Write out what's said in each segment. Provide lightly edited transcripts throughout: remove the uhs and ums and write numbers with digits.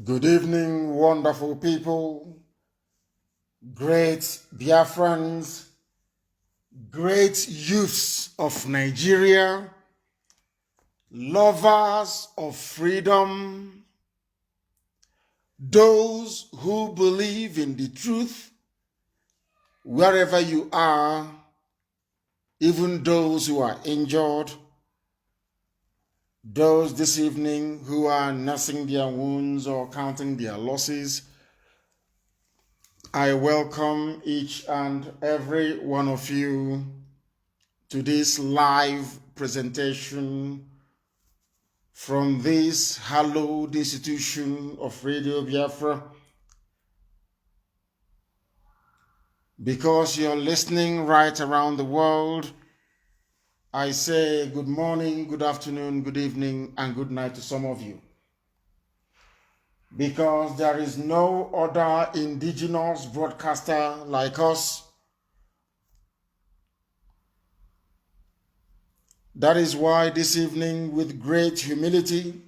Good evening, wonderful people, great Biafrans, great youths of Nigeria, lovers of freedom, those who believe in the truth, wherever you are, even those who are injured, those this evening who are nursing their wounds or counting their losses. I welcome each and every one of you to this live presentation from this hallowed institution of Radio Biafra. Because you're listening right around the world, I say good morning, good afternoon, good evening, and good night to some of you. Because there is no other indigenous broadcaster like us. That is why this evening, with great humility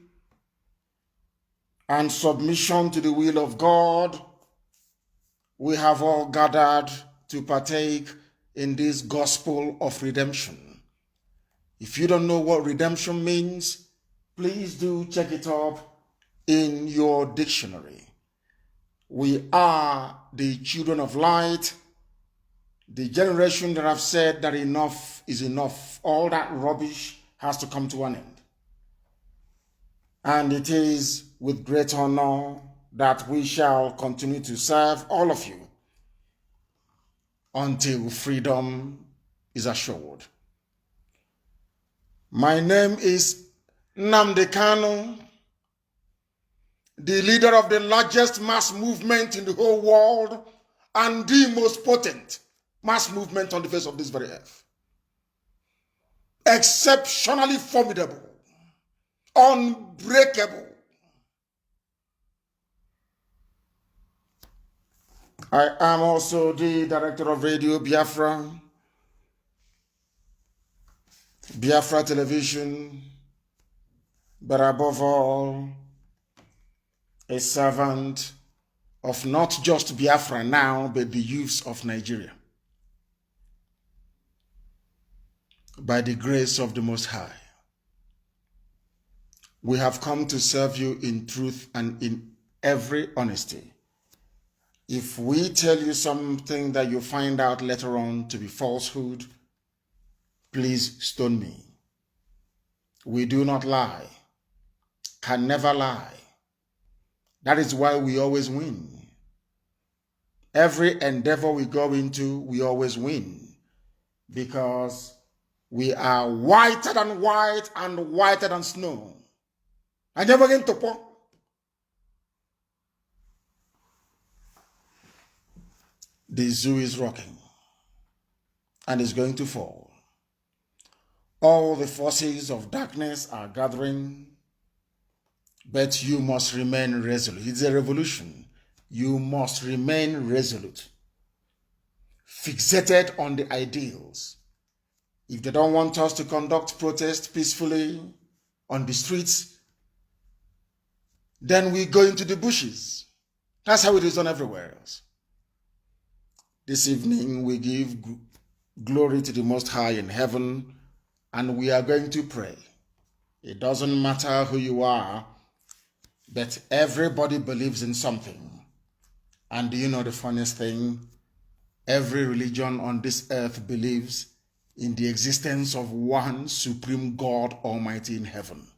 and submission to the will of God, we have all gathered to partake in this gospel of redemption. If you don't know what redemption means, please do check it up in your dictionary. We are the children of light, the generation that have said that enough is enough. All that rubbish has to come to an end. And it is with great honor that we shall continue to serve all of you until freedom is assured. My name is Nnamdi Kanu, the leader of the largest mass movement in the whole world and the most potent mass movement on the face of this very earth. Exceptionally formidable, unbreakable. I am also the director of Radio Biafra, Biafra Television, but above all, a servant of not just Biafra now, but the youths of Nigeria. By the grace of the Most High, we have come to serve you in truth and in every honesty. If we tell you something that you find out later on to be falsehood, please stone me. We do not lie, can never lie. That is why we always win. Every endeavor we go into, we always win. Because we are whiter than white and whiter than snow. I never get to pour. The zoo is rocking and is going to fall. All the forces of darkness are gathering, but you must remain resolute. It's a revolution. You must remain resolute, fixated on the ideals. If they don't want us to conduct protest peacefully on the streets, then we go into the bushes. That's how it is done everywhere else. This evening we give glory to the Most High in heaven, and we are going to pray. It doesn't matter who you are, but everybody believes in something. And do you know the funniest thing? Every religion on this earth believes in the existence of one supreme God Almighty in heaven.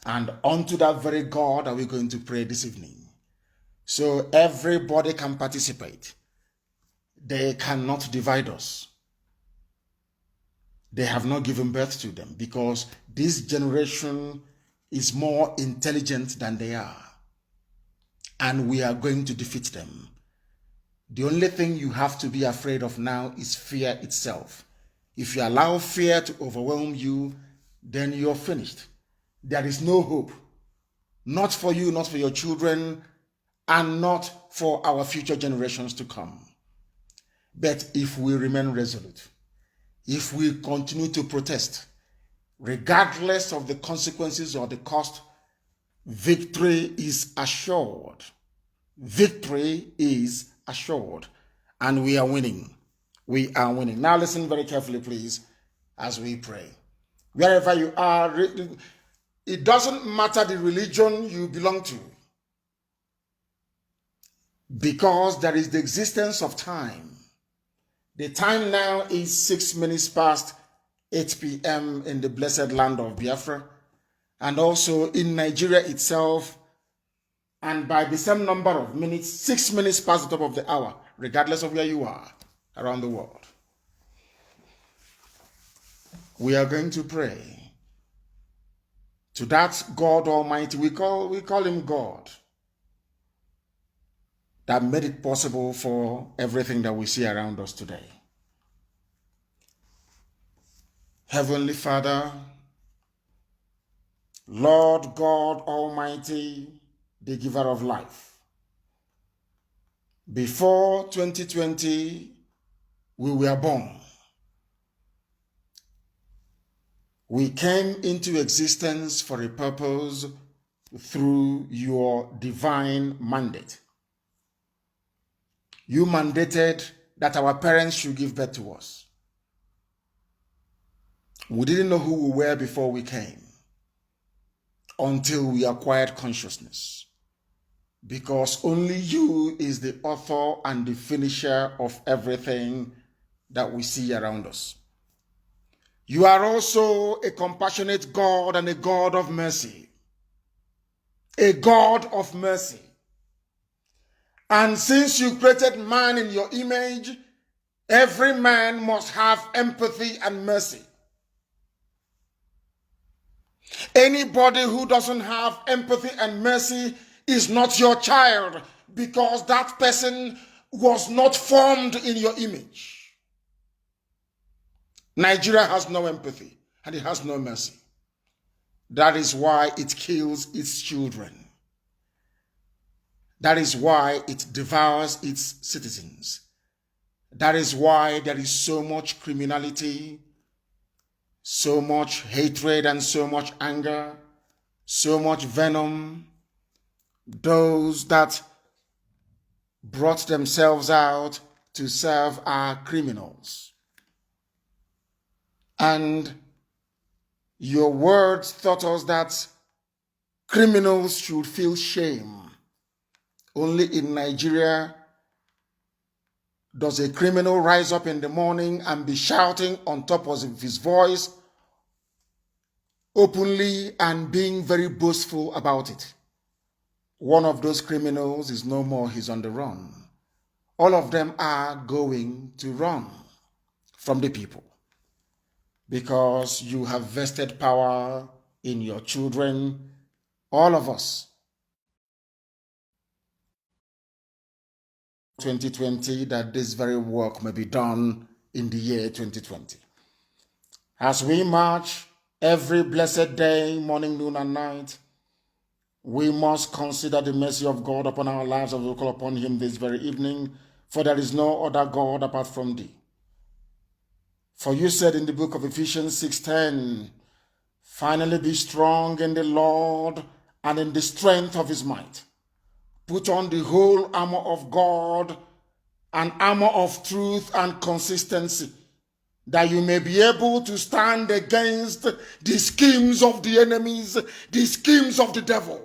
And unto that very God are we going to pray this evening. So everybody can participate. They cannot divide us. They have not given birth to them because this generation is more intelligent than they are. And we are going to defeat them. The only thing you have to be afraid of now is fear itself. If you allow fear to overwhelm you, then you're finished. There is no hope. Not for you, not for your children, and not for our future generations to come. But if we remain resolute, if we continue to protest, regardless of the consequences or the cost, Victory is assured. Victory is assured. And we are winning. We are winning. Now listen very carefully, please, as we pray. Wherever you are, it doesn't matter the religion you belong to, because there is the existence of time. The time now is 6 minutes past 8 p.m. in the blessed land of Biafra, and also in Nigeria itself, and by the same number of minutes, 6 minutes past the top of the hour, regardless of where you are around the world. We are going to pray to that God Almighty. We call him God, that made it possible for everything that we see around us today. Heavenly Father, Lord God Almighty, the giver of life. Before 2020, we were born. We came into existence for a purpose through your divine mandate. You mandated that our parents should give birth to us. We didn't know who we were before we came, until we acquired consciousness. Because only you is the author and the finisher of everything that we see around us. You are also a compassionate God and a God of mercy. A God of mercy. And since you created man in your image, every man must have empathy and mercy. Anybody who doesn't have empathy and mercy is not your child, because that person was not formed in your image. Nigeria has no empathy and it has no mercy. That is why it kills its children. That is why it devours its citizens. That is why there is so much criminality, so much hatred and so much anger, so much venom. Those that brought themselves out to serve are criminals. And your words taught us that criminals should feel shame. Only in Nigeria does a criminal rise up in the morning and be shouting on top of his voice openly and being very boastful about it. One of those criminals is no more, he's on the run. All of them are going to run from the people, because you have vested power in your children, all of us. 2020, that this very work may be done in the year 2020. As we march every blessed day, morning, noon, and night, we must consider the mercy of God upon our lives as we call upon him this very evening, for there is no other God apart from thee. For you said in the book of Ephesians 6:10, finally be strong in the Lord and in the strength of his might. Put on the whole armor of God, an armor of truth and consistency, that you may be able to stand against the schemes of the enemies, the schemes of the devil.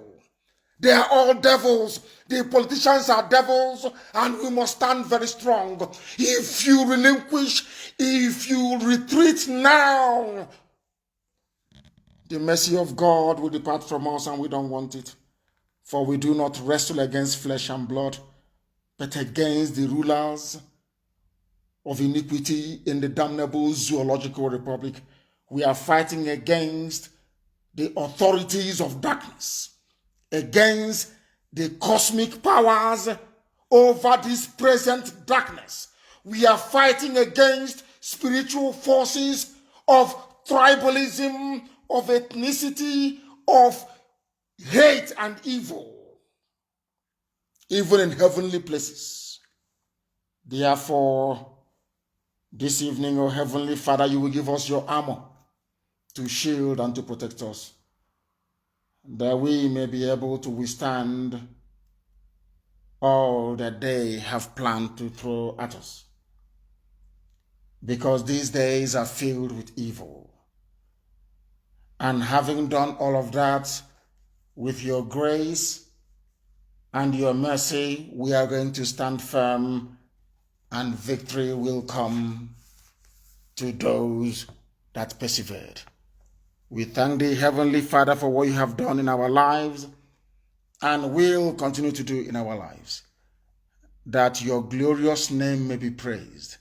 They are all devils. The politicians are devils, and we must stand very strong. If you relinquish, if you retreat now, the mercy of God will depart from us, and we don't want it. For we do not wrestle against flesh and blood, but against the rulers of iniquity in the damnable zoological republic. We are fighting against the authorities of darkness, against the cosmic powers over this present darkness. We are fighting against spiritual forces of tribalism, of ethnicity, of hate and evil, even in heavenly places. Therefore, this evening, O Heavenly Father, you will give us your armor to shield and to protect us, that we may be able to withstand all that they have planned to throw at us. Because these days are filled with evil. And having done all of that, with your grace and your mercy, we are going to stand firm, and victory will come to those that persevered. We thank thee, Heavenly Father, for what you have done in our lives and will continue to do in our lives, that your glorious name may be praised,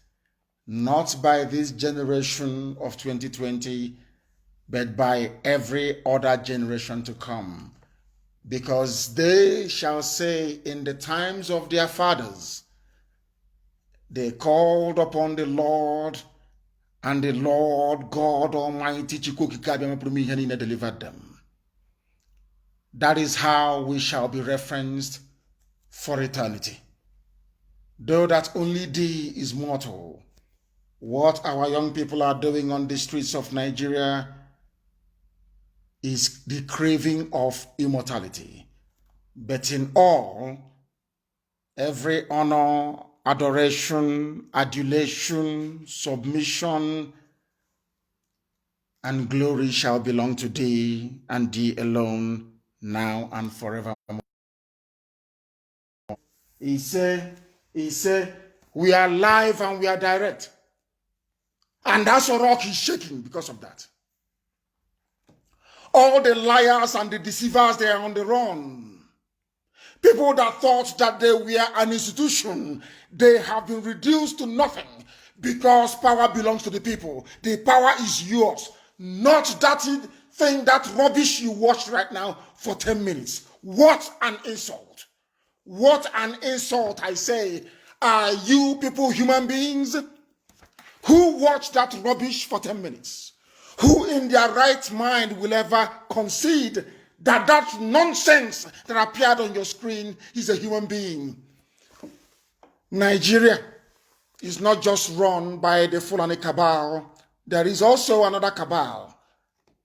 not by this generation of 2020, but by every other generation to come, because they shall say in the times of their fathers, they called upon the Lord, and the Lord God Almighty delivered them. That is how we shall be referenced for eternity. Though that only thee is mortal, what our young people are doing on the streets of Nigeria is the craving of immortality. But in all, every honor, adoration, adulation, submission, and glory shall belong to thee and thee alone, now and forevermore. He said, we are live and we are direct. And that's a rock is shaking because of that. All the liars and the deceivers, they are on the run. People that thought that they were an institution, they have been reduced to nothing because power belongs to the people. The power is yours, not that thing, that rubbish you watched right now for 10 minutes. What an insult. What an insult, I say. Are you people human beings? Who watched that rubbish for 10 minutes? Who in their right mind will ever concede that that nonsense that appeared on your screen is a human being? Nigeria is not just run by the Fulani cabal. There is also another cabal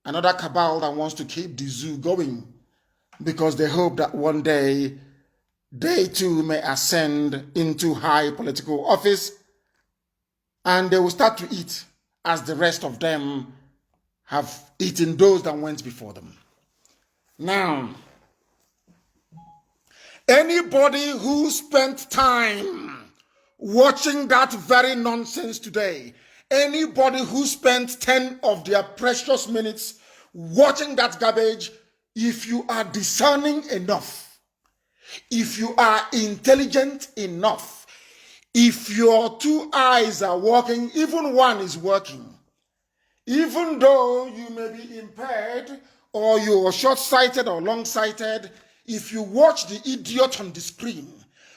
that wants to keep the zoo going, because they hope that one day they too may ascend into high political office, and they will start to eat as the rest of them have eaten those that went before them. Now, anybody who spent time watching that very nonsense today, anybody who spent 10 of their precious minutes watching that garbage, if you are discerning enough, if you are intelligent enough, if your two eyes are working, even one is working, even though you may be impaired or you are short-sighted or long-sighted, if you watch the idiot on the screen,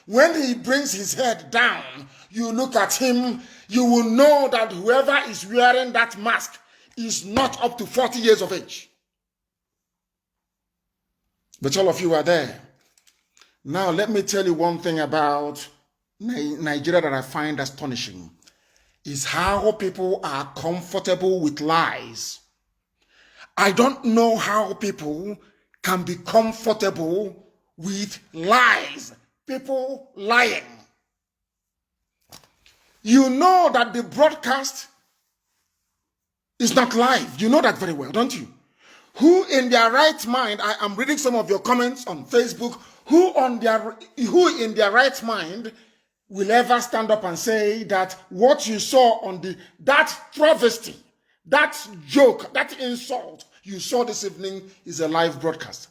when he brings his head down, you look at him, you will know that whoever is wearing that mask is not up to 40 years of age. But all of you are there. Now, let me tell you one thing about Nigeria that I find astonishing, is how people are comfortable with lies. I don't know how people can be comfortable with lies. People lying. You know that the broadcast is not live. You know that very well, don't you? Who in their right mind, I am reading some of your comments on Facebook, who in their right mind will ever stand up and say that what you saw on that travesty, that joke, that insult you saw this evening is a live broadcast?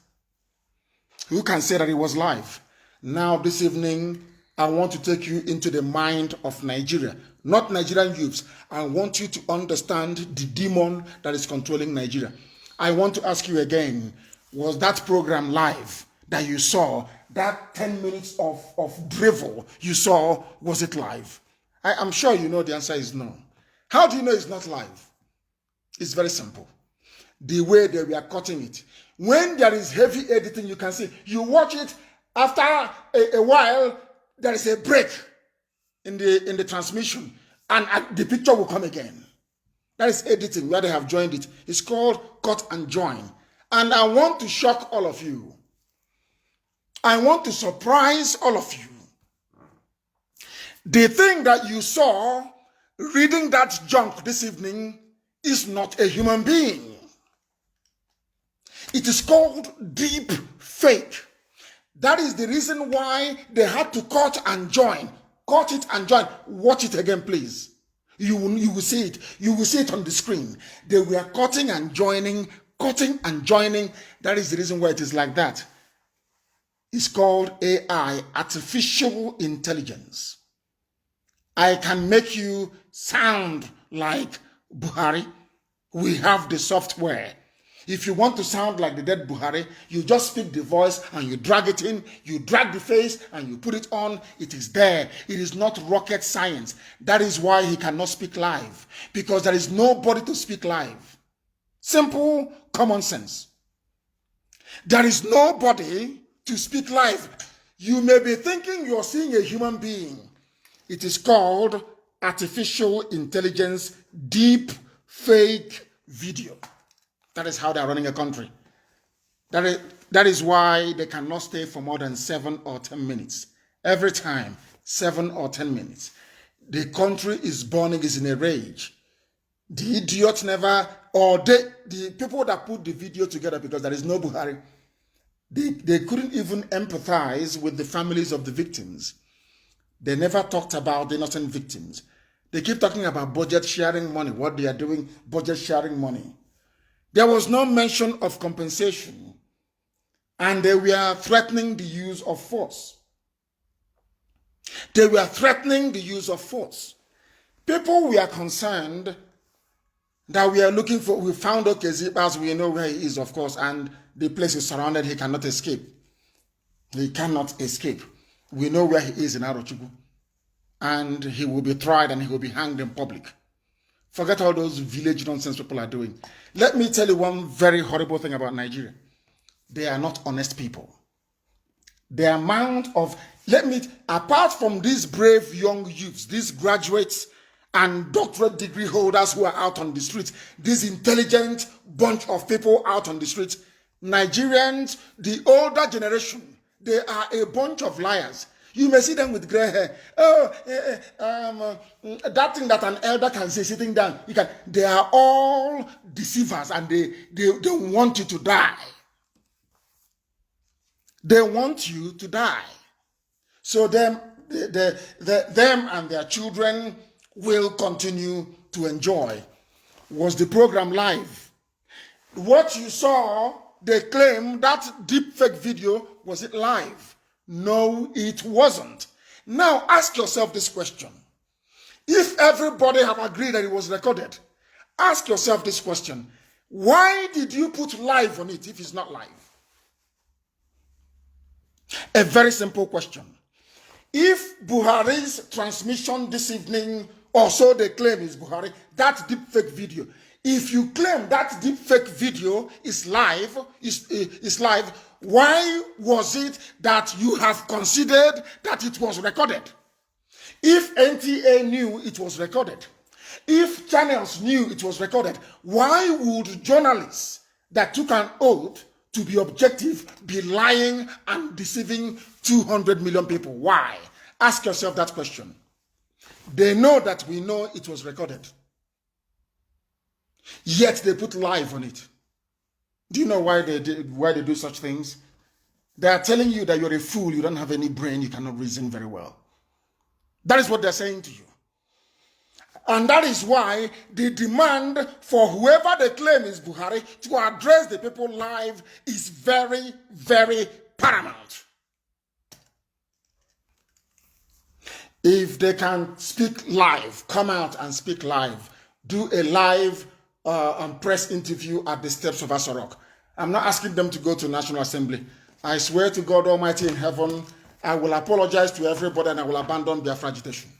Who can say that it was live? Now this evening, I want to take you into the mind of Nigeria, not Nigerian youths. I want you to understand the demon that is controlling Nigeria. I want to ask you again, was that program live that you saw, that 10 minutes of drivel you saw, was it live? I am sure you know the answer is no. How do you know it's not live? It's very simple. The way that we are cutting it. When there is heavy editing, you can see, you watch it, after a while, there is a break in the transmission, and the picture will come again. That is editing, where they have joined it. It's called cut and join. And I want to shock all of you. I want to surprise all of you. The thing that you saw reading that junk this evening is not a human being. It is called deep fake. That is the reason why they had to cut and join. Cut it and join. Watch it again, please. You will see it. You will see it on the screen. They were cutting and joining, cutting and joining. That is the reason why it is like that. It's called AI, artificial intelligence. I can make you sound like Buhari. We have the software. If you want to sound like the dead Buhari, you just speak the voice and you drag it in, you drag the face and you put it on. It is there. It is not rocket science. That is why he cannot speak live, because there is nobody to speak live. Simple common sense. There is nobody to speak live. You may be thinking you're seeing a human being. It is called artificial intelligence, deep fake video. That is how they are running a country. That is why they cannot stay for more than 7 or 10 minutes. Every time, 7 or 10 minutes. The country is burning, is in a rage. The idiot never, or the people that put the video together, because there is no Buhari, they couldn't even empathize with the families of the victims. They never talked about the innocent victims. They keep talking about budget sharing money, what they are doing, budget sharing money. There was no mention of compensation, and they were threatening the use of force. They were threatening the use of force. People were concerned that we are looking for, we found Okezipas, we know where he is, of course, and the place is surrounded, he cannot escape. He cannot escape. We know where he is in Arochukwu, and he will be tried and he will be hanged in public. Forget all those village nonsense people are doing. Let me tell you one very horrible thing about Nigeria. They are not honest people. The amount of, apart from these brave young youths, these graduates and doctorate degree holders who are out on the streets, this intelligent bunch of people out on the streets, Nigerians, the older generation, they are a bunch of liars. You may see them with gray hair. That thing that an elder can say sitting down, they are all deceivers, and they want you to die. They want you to die. So them and their children will continue to enjoy. Was the program live? What you saw, they claim that deepfake video, was it live? No, it wasn't. Now ask yourself this question. If everybody have agreed that it was recorded, ask yourself this question. Why did you put live on it if it's not live? A very simple question. If Buhari's transmission this evening, or so they claim is Buhari, that deepfake video, if you claim that deepfake video is live, why was it that you have considered that it was recorded? If NTA knew it was recorded, if channels knew it was recorded, why would journalists that took an oath to be objective be lying and deceiving 200 million people? Why? Ask yourself that question. They know that we know it was recorded. Yet they put live on it. Do you know why they do such things? They are telling you that you're a fool, you don't have any brain, you cannot reason very well. That is what they're saying to you. And that is why the demand for whoever they claim is Buhari to address the people live is very, very paramount. If they can speak live, come out and speak live, do a live press interview at the steps of Aso. I'm not asking them to go to National Assembly. I swear to God Almighty in heaven, I will apologize to everybody and I will abandon their agitation.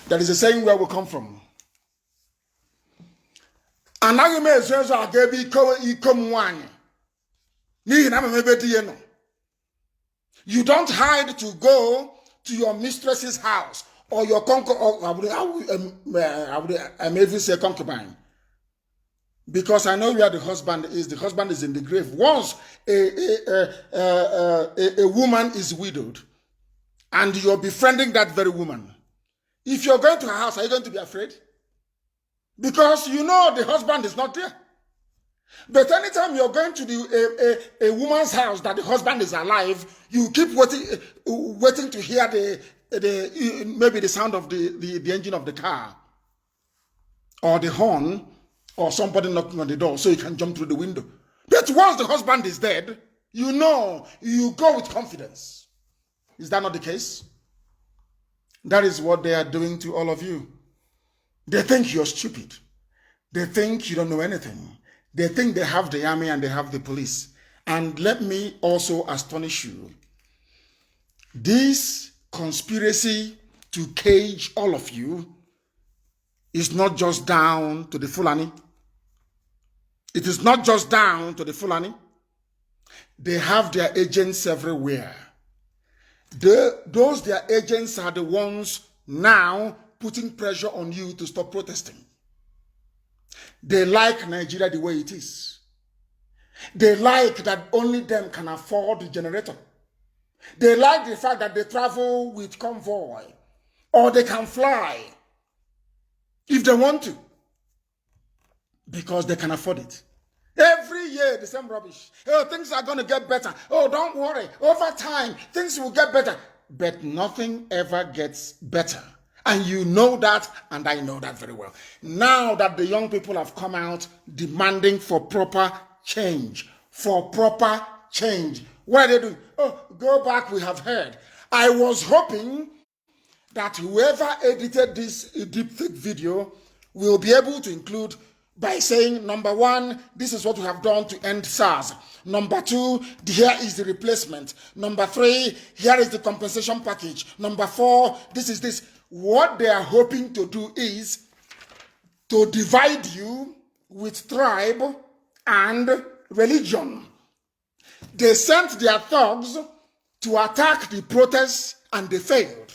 There is a saying where we come from. You don't hide to go to your mistress's house or your I may even say concubine. Because I know where the husband is. The husband is in the grave. Once a woman is widowed and you're befriending that very woman, if you're going to her house, are you going to be afraid? Because you know the husband is not there. But anytime you're going to a woman's house that the husband is alive, you keep waiting to hear maybe the sound of the engine of the car or the horn or somebody knocking on the door so you can jump through the window. But once the husband is dead, you know, you go with confidence. Is that not the case? That is what they are doing to all of you. They think you're stupid. They think you don't know anything. They think they have the army and they have the police. And let me also astonish you. This conspiracy to cage all of you is not just down to the Fulani. It is not just down to the Fulani. They have their agents everywhere. Those their agents are the ones now putting pressure on you to stop protesting. They like Nigeria the way it is. They like that only them can afford the generator. They like the fact that they travel with convoy or they can fly if they want to because they can afford it. Every year, the same rubbish. Oh, things are going to get better. Oh, don't worry. Over time, things will get better. But nothing ever gets better. And you know that, and I know that very well. Now that the young people have come out demanding for proper change. For proper change. What are they doing? Oh, go back, we have heard. I was hoping that whoever edited this deepfake video will be able to include by saying, number one, this is what we have done to end SARS. Number two, here is the replacement. Number three, here is the compensation package. Number four, this is this. What they are hoping to do is to divide you with tribe and religion. They sent their thugs to attack the protests and they failed.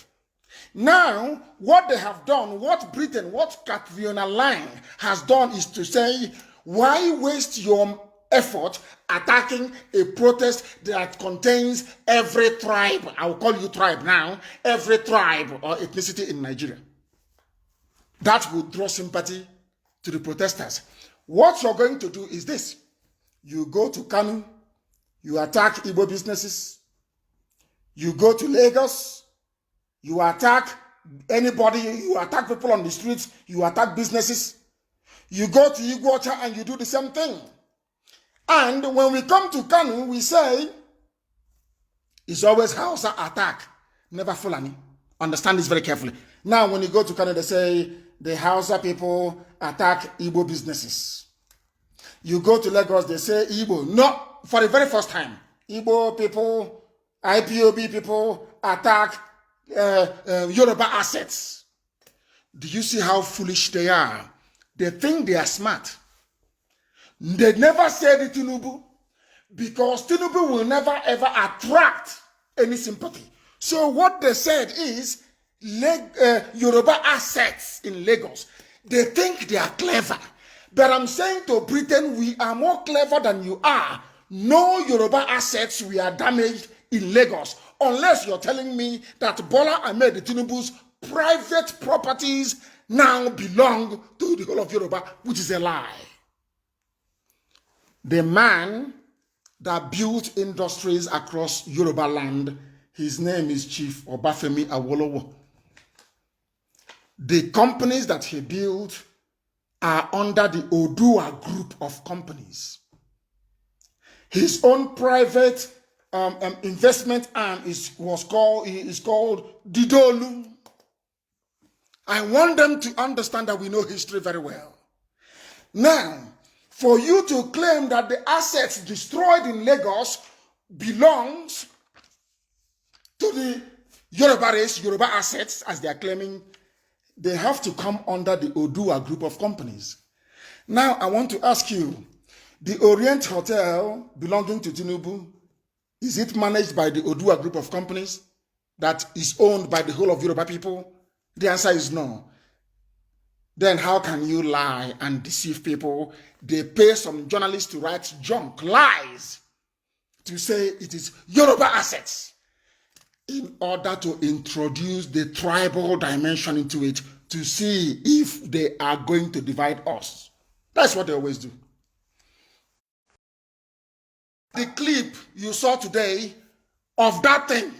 Now, what they have done, what Britain, what Catriona Lang has done is to say, why waste your effort attacking a protest that contains every tribe, I'll call you tribe now, every tribe or ethnicity in Nigeria. That will draw sympathy to the protesters. What you're going to do is this. You go to Kanu, you attack Igbo businesses, you go to Lagos, you attack anybody, you attack people on the streets, you attack businesses. You go to Iguacha and you do the same thing. And when we come to Kanu, we say, it's always Hausa attack, never Fulani. Understand this very carefully. Now, when you go to Kanu, they say, the Hausa people attack Igbo businesses. You go to Lagos, they say Igbo. No, for the very first time, Igbo people, IPOB people attack Yoruba assets. Do you see how foolish they are? They think they are smart. They never said it Tinubu because Tinubu will never ever attract any sympathy. So what they said is Yoruba assets in Lagos. They think they are clever. But I'm saying to Britain, we are more clever than you are. No Yoruba assets were damaged in Lagos. Unless you're telling me that Bola Ahmed Tinubu's private properties now belong to the whole of Yoruba, which is a lie. The man that built industries across Yoruba land, his name is Chief Obafemi Awolowo. The companies that he built are under the Odua group of companies. His own private investment arm is called Didolu. I want them to understand that we know history very well. Now, for you to claim that the assets destroyed in Lagos belongs to the Yoruba race, Yoruba assets, as they are claiming, they have to come under the Odua group of companies. Now, I want to ask you, the Orient Hotel belonging to Tinubu, is it managed by the Odua group of companies that is owned by the whole of Yoruba people? The answer is no. then how can you lie and deceive people? They pay some journalists to write junk, lies, to say it is Yoruba assets in order to introduce the tribal dimension into it to see if they are going to divide us. That's what they always do. The clip you saw today of that thing,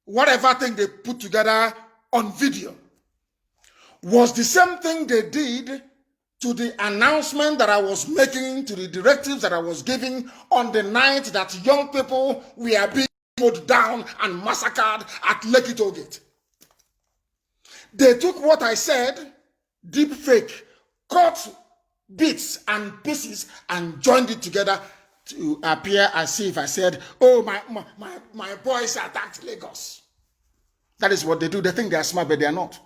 whatever thing they put together on video, was the same thing they did to the announcement that I was making, to the directives that I was giving on the night that young people were being mowed down and massacred at Lekki Toll Gate. They took what I said, deep fake, cut bits and pieces and joined it together to appear as if I said, oh, my boys attacked Lagos. That is what they do. They think they are smart, but they are not.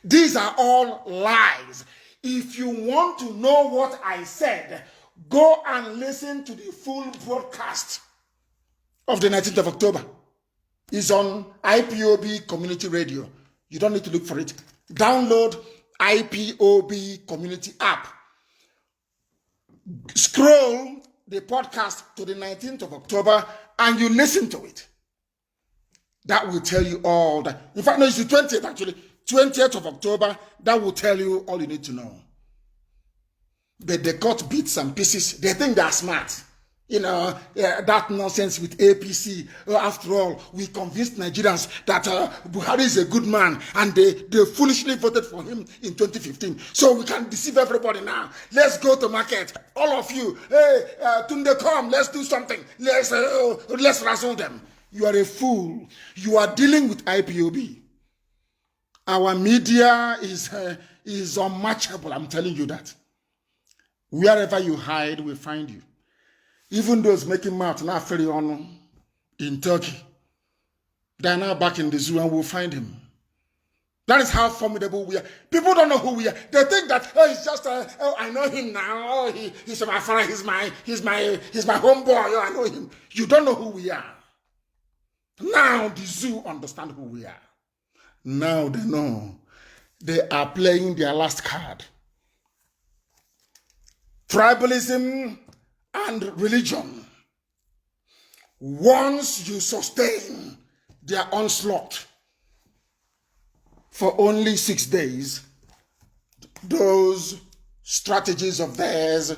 These are all lies. If you want to know what I said, go and listen to the full broadcast of the 19th of October. It's on IPOB Community Radio. You don't need to look for it. Download IPOB Community app. Scroll the podcast to the 19th of October and you listen to it. That will tell you all that. In fact, no, it's the 20th actually. 20th of October, that will tell you all you need to know. But they cut bits and pieces. They think they are smart. You know, that nonsense with APC. After all, we convinced Nigerians that Buhari is a good man and they foolishly voted for him in 2015. So we can deceive everybody now. Let's go to market. All of you, hey, Tunde, come, let's do something. Let's razzle them. You are a fool. You are dealing with IPOB. Our media is unmatchable, I'm telling you that. Wherever you hide, we'll find you. Even those making mouth now ferry on in Turkey, they're now back in the zoo and we'll find him. That is how formidable we are. People don't know who we are. They think that, oh, it's just, oh, I know him now. Oh, he's my friend. He's my homeboy. Oh, I know him. You don't know who we are. Now the zoo understand who we are. Now they know. They are playing their last card. Tribalism and religion. Once you sustain their onslaught for only 6 days, those strategies of theirs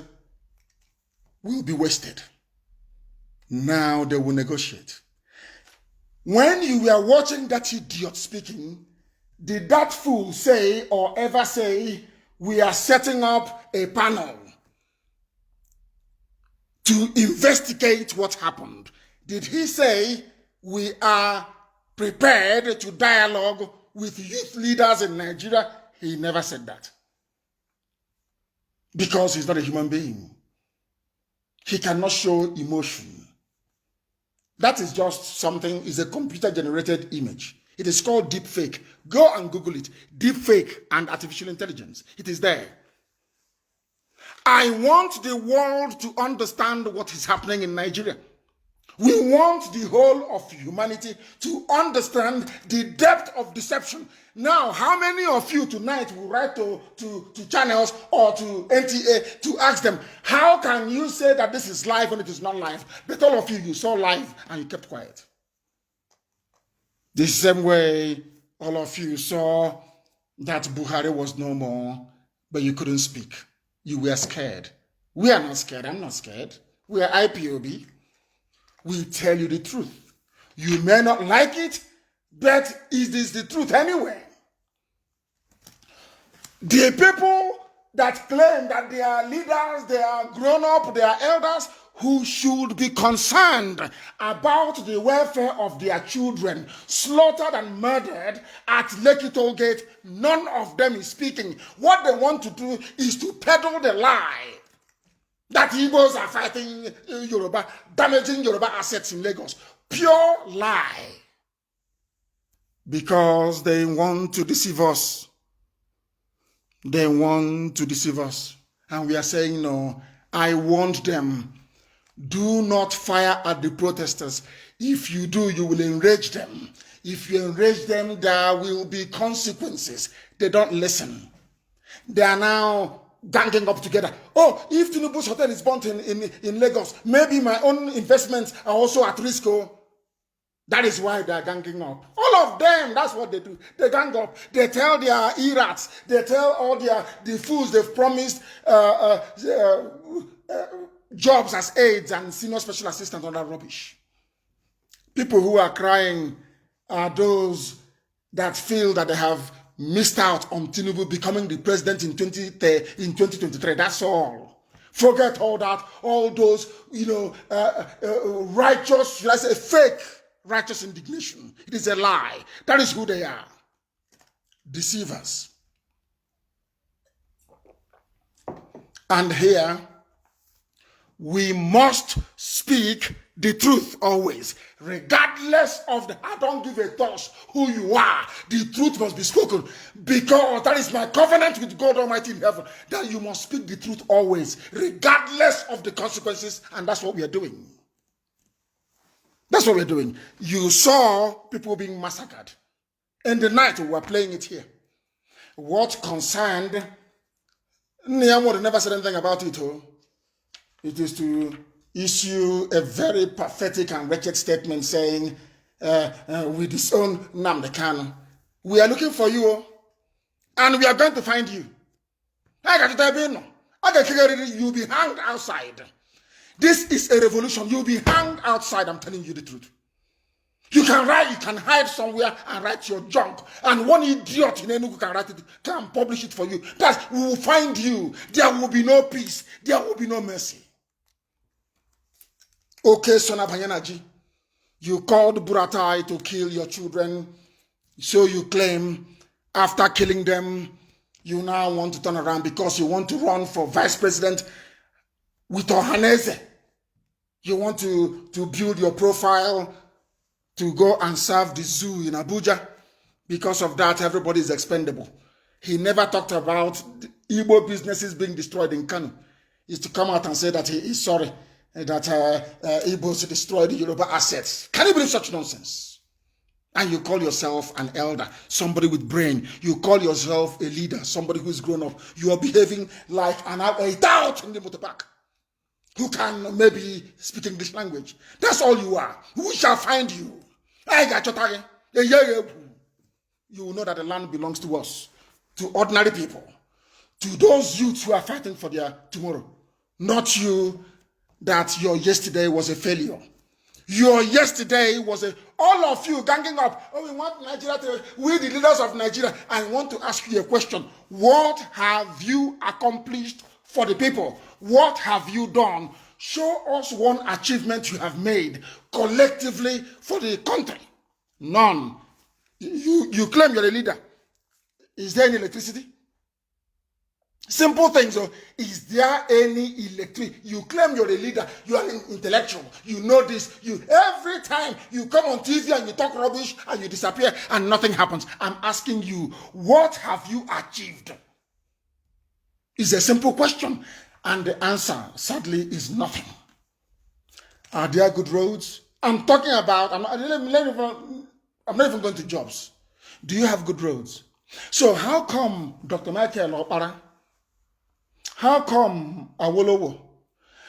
will be wasted. Now they will negotiate. When you were watching that idiot speaking, did that fool say or ever say, we are setting up a panel to investigate what happened? Did he say, we are prepared to dialogue with youth leaders in Nigeria? He never said that. Because he's not a human being. He cannot show emotion. That is just something, is a computer-generated image. It is called deep fake. Go and Google it. Deep fake and artificial intelligence. It is there. I want the world to understand what is happening in Nigeria. We want the whole of humanity to understand the depth of deception. Now, how many of you tonight will write to channels or to NTA to ask them, how can you say that this is live when it is not live? But all of you, you saw live and you kept quiet. The same way all of you saw that Buhari was no more, but you couldn't speak. You were scared. We are not scared. I'm not scared. We are IPOB. We tell you the truth. You may not like it, but it is the truth anyway. The people that claim that they are leaders, they are grown up, they are elders, who should be concerned about the welfare of their children, slaughtered and murdered at Lekki Toll Gate, none of them is speaking. What they want to do is to peddle the lie that Igbos are fighting Yoruba, damaging Yoruba assets in Lagos. Pure lie. Because they want to deceive us. They want to deceive us. And we are saying, no, I want them. Do not fire at the protesters. If you do, you will enrage them. If you enrage them, there will be consequences. They don't listen. They are now ganging up together. Oh, if Tinubu's hotel is burnt in Lagos, maybe my own investments are also at risk. Oh. That is why they are ganging up. All of them, that's what they do. They gang up. They tell their E-rats, they tell all the fools they've promised jobs as aides and senior special assistants on that rubbish. People who are crying are those that feel that they have missed out on Tinubu becoming the president in 2023. That's all. Forget all that, all those, righteous, should I say, fake righteous indignation. It is a lie. That is who they are. Deceivers. And here, we must speak the truth always, regardless of I don't give a toss who you are. The truth must be spoken, because that is my covenant with God Almighty in heaven, that you must speak the truth always, regardless of the consequences, and that's what we are doing. That's what we're doing. You saw people being massacred. In the night, we were playing it here. What concerned, Nnamdi never said anything about it. It is to issue a very pathetic and wretched statement saying, we disown Nnamdi Kanu. We are looking for you, and we are going to find you. You'll be hanged outside. This is a revolution. You'll be hanged outside, I'm telling you the truth. You can hide somewhere and write your junk. And one idiot in Enugu can write it, can publish it for you. We will find you. There will be no peace. There will be no mercy. Okay, son of Hanyanaji, you called Buratai to kill your children. So you claim after killing them, you now want to turn around because you want to run for vice president with Ohaneze. You want to build your profile to go and serve the zoo in Abuja. Because of that, everybody is expendable. He never talked about Igbo businesses being destroyed in Kanu. He used to come out and say that he is sorry that Igbos destroyed the Yoruba assets. Can you believe such nonsense? And you call yourself an elder, somebody with brain. You call yourself a leader, somebody who is grown up. You are behaving like a doubt in the motor park, who can maybe speak English language. That's all you are. We shall find you. You will know that the land belongs to us, to ordinary people, to those youths who are fighting for their tomorrow. Not you, that your yesterday was a failure. Your yesterday was all of you ganging up. Oh, we want Nigeria we the leaders of Nigeria. I want to ask you a question. What have you accomplished for the people? What have you done? Show us one achievement you have made collectively for the country. None. You claim you're a leader. Is there any electricity? Simple things. Is there any electricity? You claim you're a leader. You are an intellectual. You know this. Every time you come on TV and you talk rubbish and you disappear and nothing happens. I'm asking you, what have you achieved? It's a simple question. And the answer, sadly, is nothing. Are there good roads? I'm talking about, I'm not even going to jobs. Do you have good roads? So how come Dr. Michael Opara? How come Awolowo?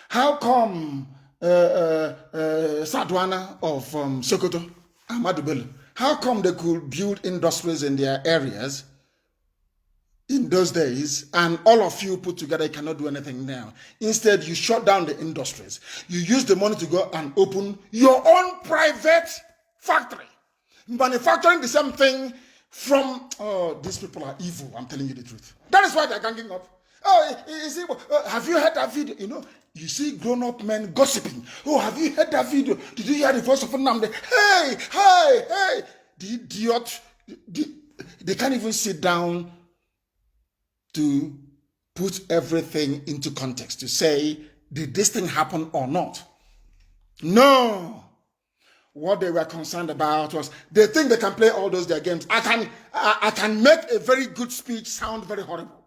How come Sadwana of Sokoto, Ahmadu Bello? How come they could build industries in their areas in those days, and all of you put together, you cannot do anything now? Instead, you shut down the industries. You use the money to go and open your own private factory, manufacturing the same thing from, these people are evil, I'm telling you the truth. That is why they're ganging up. Have you heard that video? You see grown-up men gossiping. Oh, have you heard that video? Did you hear the voice of Nnamdi? Hey! The idiot, they can't even sit down to put everything into context, to say, did this thing happen or not? No. What they were concerned about was, they think they can play all those their games. I can make a very good speech sound very horrible.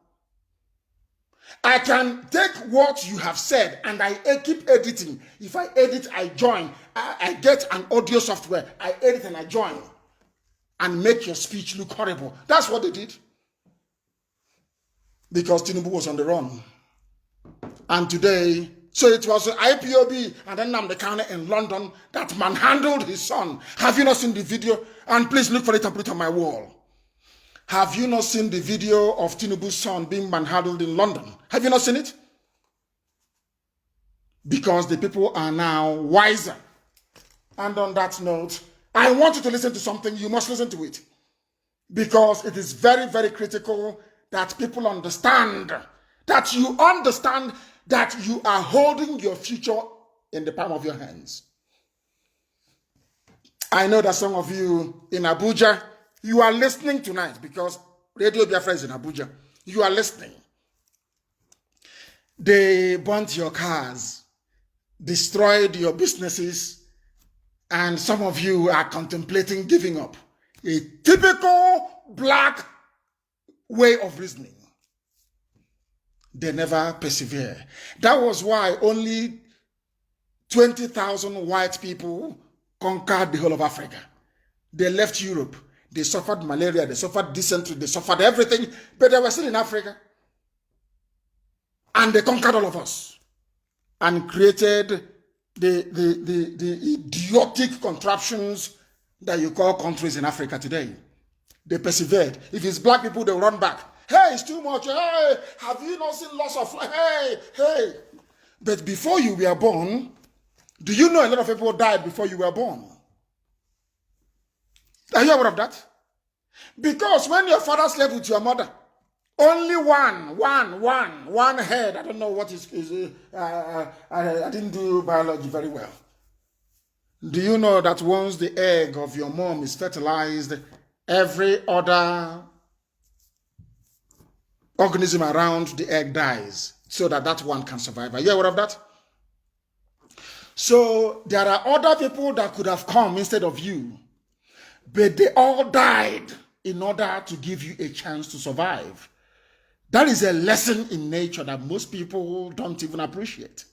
I can take what you have said and I keep editing. If I edit, I join. I get an audio software. I edit and I join. And make your speech look horrible. That's what they did. because Tinubu was on the run. And today, so it was IPOB and then Nnamdi Kanu in London that manhandled his son. Have you not seen the video? And please look for it and put it on my wall. Have you not seen the video of Tinubu's son being manhandled in London? Have you not seen it? Because the people are now wiser. And on that note, I want you to listen to something. You must listen to it. Because it is very, very critical that people understand, that you understand that you are holding your future in the palm of your hands. I know that some of you in Abuja, you are listening tonight because Radio Biafra is in Abuja. You are listening. They burnt your cars, destroyed your businesses, and some of you are contemplating giving up. A typical black way of reasoning. They never persevere. That was why only 20,000 white people conquered the whole of Africa. They left Europe. They suffered malaria, they suffered dysentery, they suffered everything, but they were still in Africa. And they conquered all of us and created the idiotic contraptions that you call countries in Africa today. They persevered. If it's black people, they'll run back. Hey, it's too much. Hey, have you not seen loss of life? Hey. But before you were born, do you know a lot of people died before you were born? Are you aware of that? Because when your father slept with your mother, only one head. I don't know what is I didn't do biology very well. Do you know that once the egg of your mom is fertilized, every other organism around the egg dies so that one can survive? Are you aware of that? So there are other people that could have come instead of you, but they all died in order to give you a chance to survive. That is a lesson in nature that most people don't even appreciate.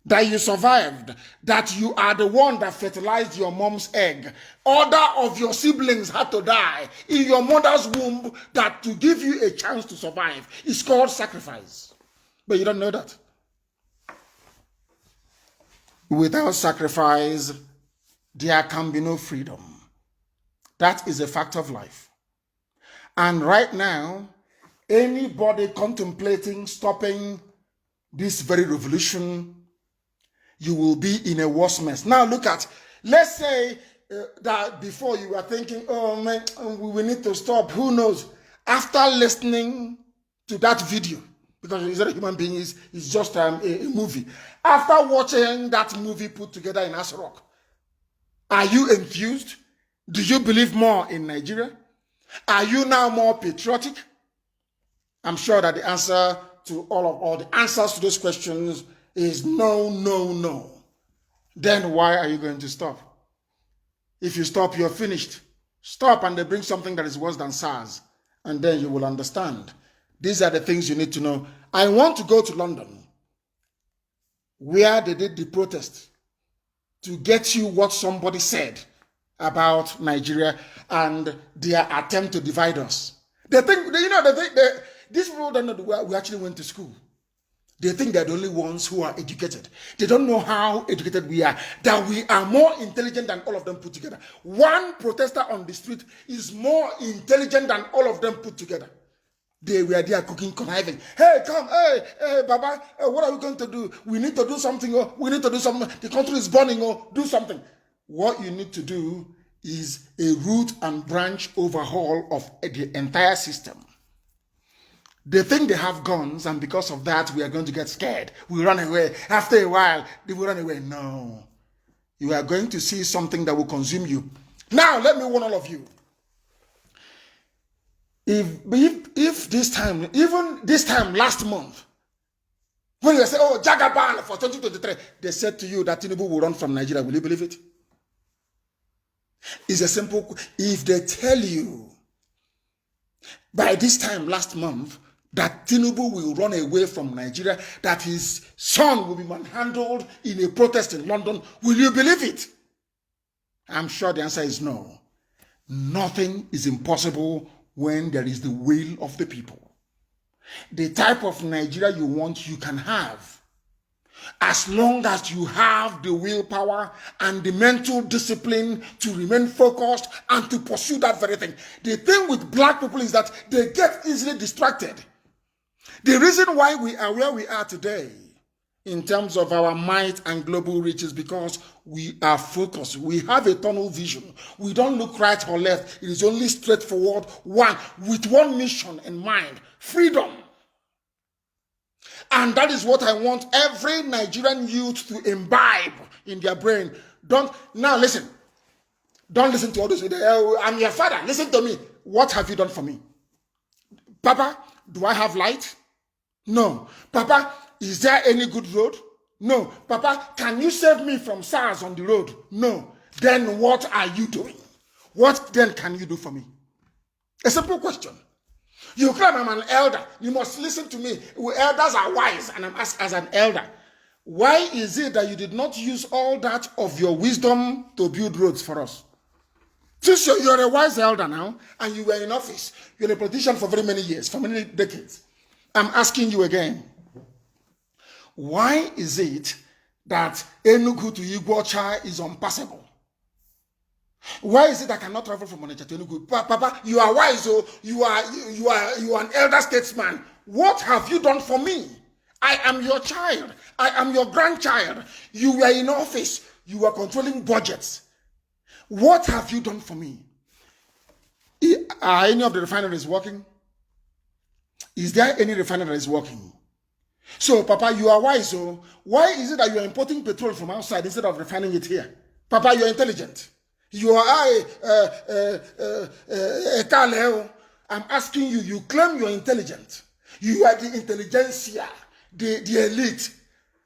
That you survived, that you are the one that fertilized your mom's egg. Other of your siblings had to die in your mother's womb that to give you a chance to survive. It's called sacrifice. But you don't know that. Without sacrifice, there can be no freedom. That is a fact of life. And right now, anybody contemplating stopping this very revolution, you will be in a worse mess. Now look at, let's say that before you were thinking, oh man, we need to stop. Who knows? After listening to that video, because he's not a human being, it's just a movie. After watching that movie put together in Asrock, are you enthused? Do you believe more in Nigeria? Are you now more patriotic? I'm sure that the answer to all the answers to those questions is no, no, no. Then why are you going to stop? If you stop, you're finished. Stop and they bring something that is worse than SARS, and then you will understand. These are the things you need to know. I want to go to London, where they did the protest, to get you what somebody said about Nigeria and their attempt to divide us. They think, these people don't know where we actually went to school. They think they're the only ones who are educated. They don't know how educated we are, that we are more intelligent than all of them put together. One protester on the street is more intelligent than all of them put together. They were there cooking, conniving. Hey, come, hey, Baba, what are we going to do? We need to do something, or we need to do something. The country is burning, or do something. What you need to do is a root and branch overhaul of the entire system. They think they have guns, and because of that, we are going to get scared. We run away. After a while, they will run away. No. You are going to see something that will consume you. Now, let me warn all of you. If this time, even this time last month, when you say, oh, Jagaban for 2023, they said to you that Tinubu will run from Nigeria, will you believe it? It's a simple, if they tell you by this time last month that Tinubu will run away from Nigeria, that his son will be manhandled in a protest in London, will you believe it? I'm sure the answer is no. Nothing is impossible when there is the will of the people. The type of Nigeria you want, you can have. As long as you have the willpower and the mental discipline to remain focused and to pursue that very thing. The thing with black people is that they get easily distracted. The reason why we are where we are today in terms of our might and global reach is because we are focused. We have a tunnel vision. We don't look right or left. It is only straightforward, one, with one mission in mind: freedom. And that is what I want every Nigerian youth to imbibe in their brain. Now listen. Don't listen to others. I'm your father. Listen to me. What have you done for me? Papa, do I have light? No. Papa, is there any good road? No. Papa, can you save me from SARS on the road? No. Then what are you doing? What then can you do for me? A simple question. You claim I'm an elder. You must listen to me. Elders are wise, and I'm asked as an elder. Why is it that you did not use all that of your wisdom to build roads for us? Since you're a wise elder now, and you were in office, you're a politician for very many years, for many decades. I'm asking you again. Why is it that Enugu to Iguacha is unpassable? Why is it I cannot travel from Onitsha to Enugu? Papa, you are wise, oh, you are an elder statesman. What have you done for me? I am your child. I am your grandchild. You were in office. You were controlling budgets. What have you done for me? Are any of the refineries working? Is there any refinery that is working? So, Papa, you are wise, oh. Why is it that you are importing petrol from outside instead of refining it here? Papa, you are intelligent. You are a Kaleo. I'm asking you, you claim you're intelligent. You are the intelligentsia, the elite.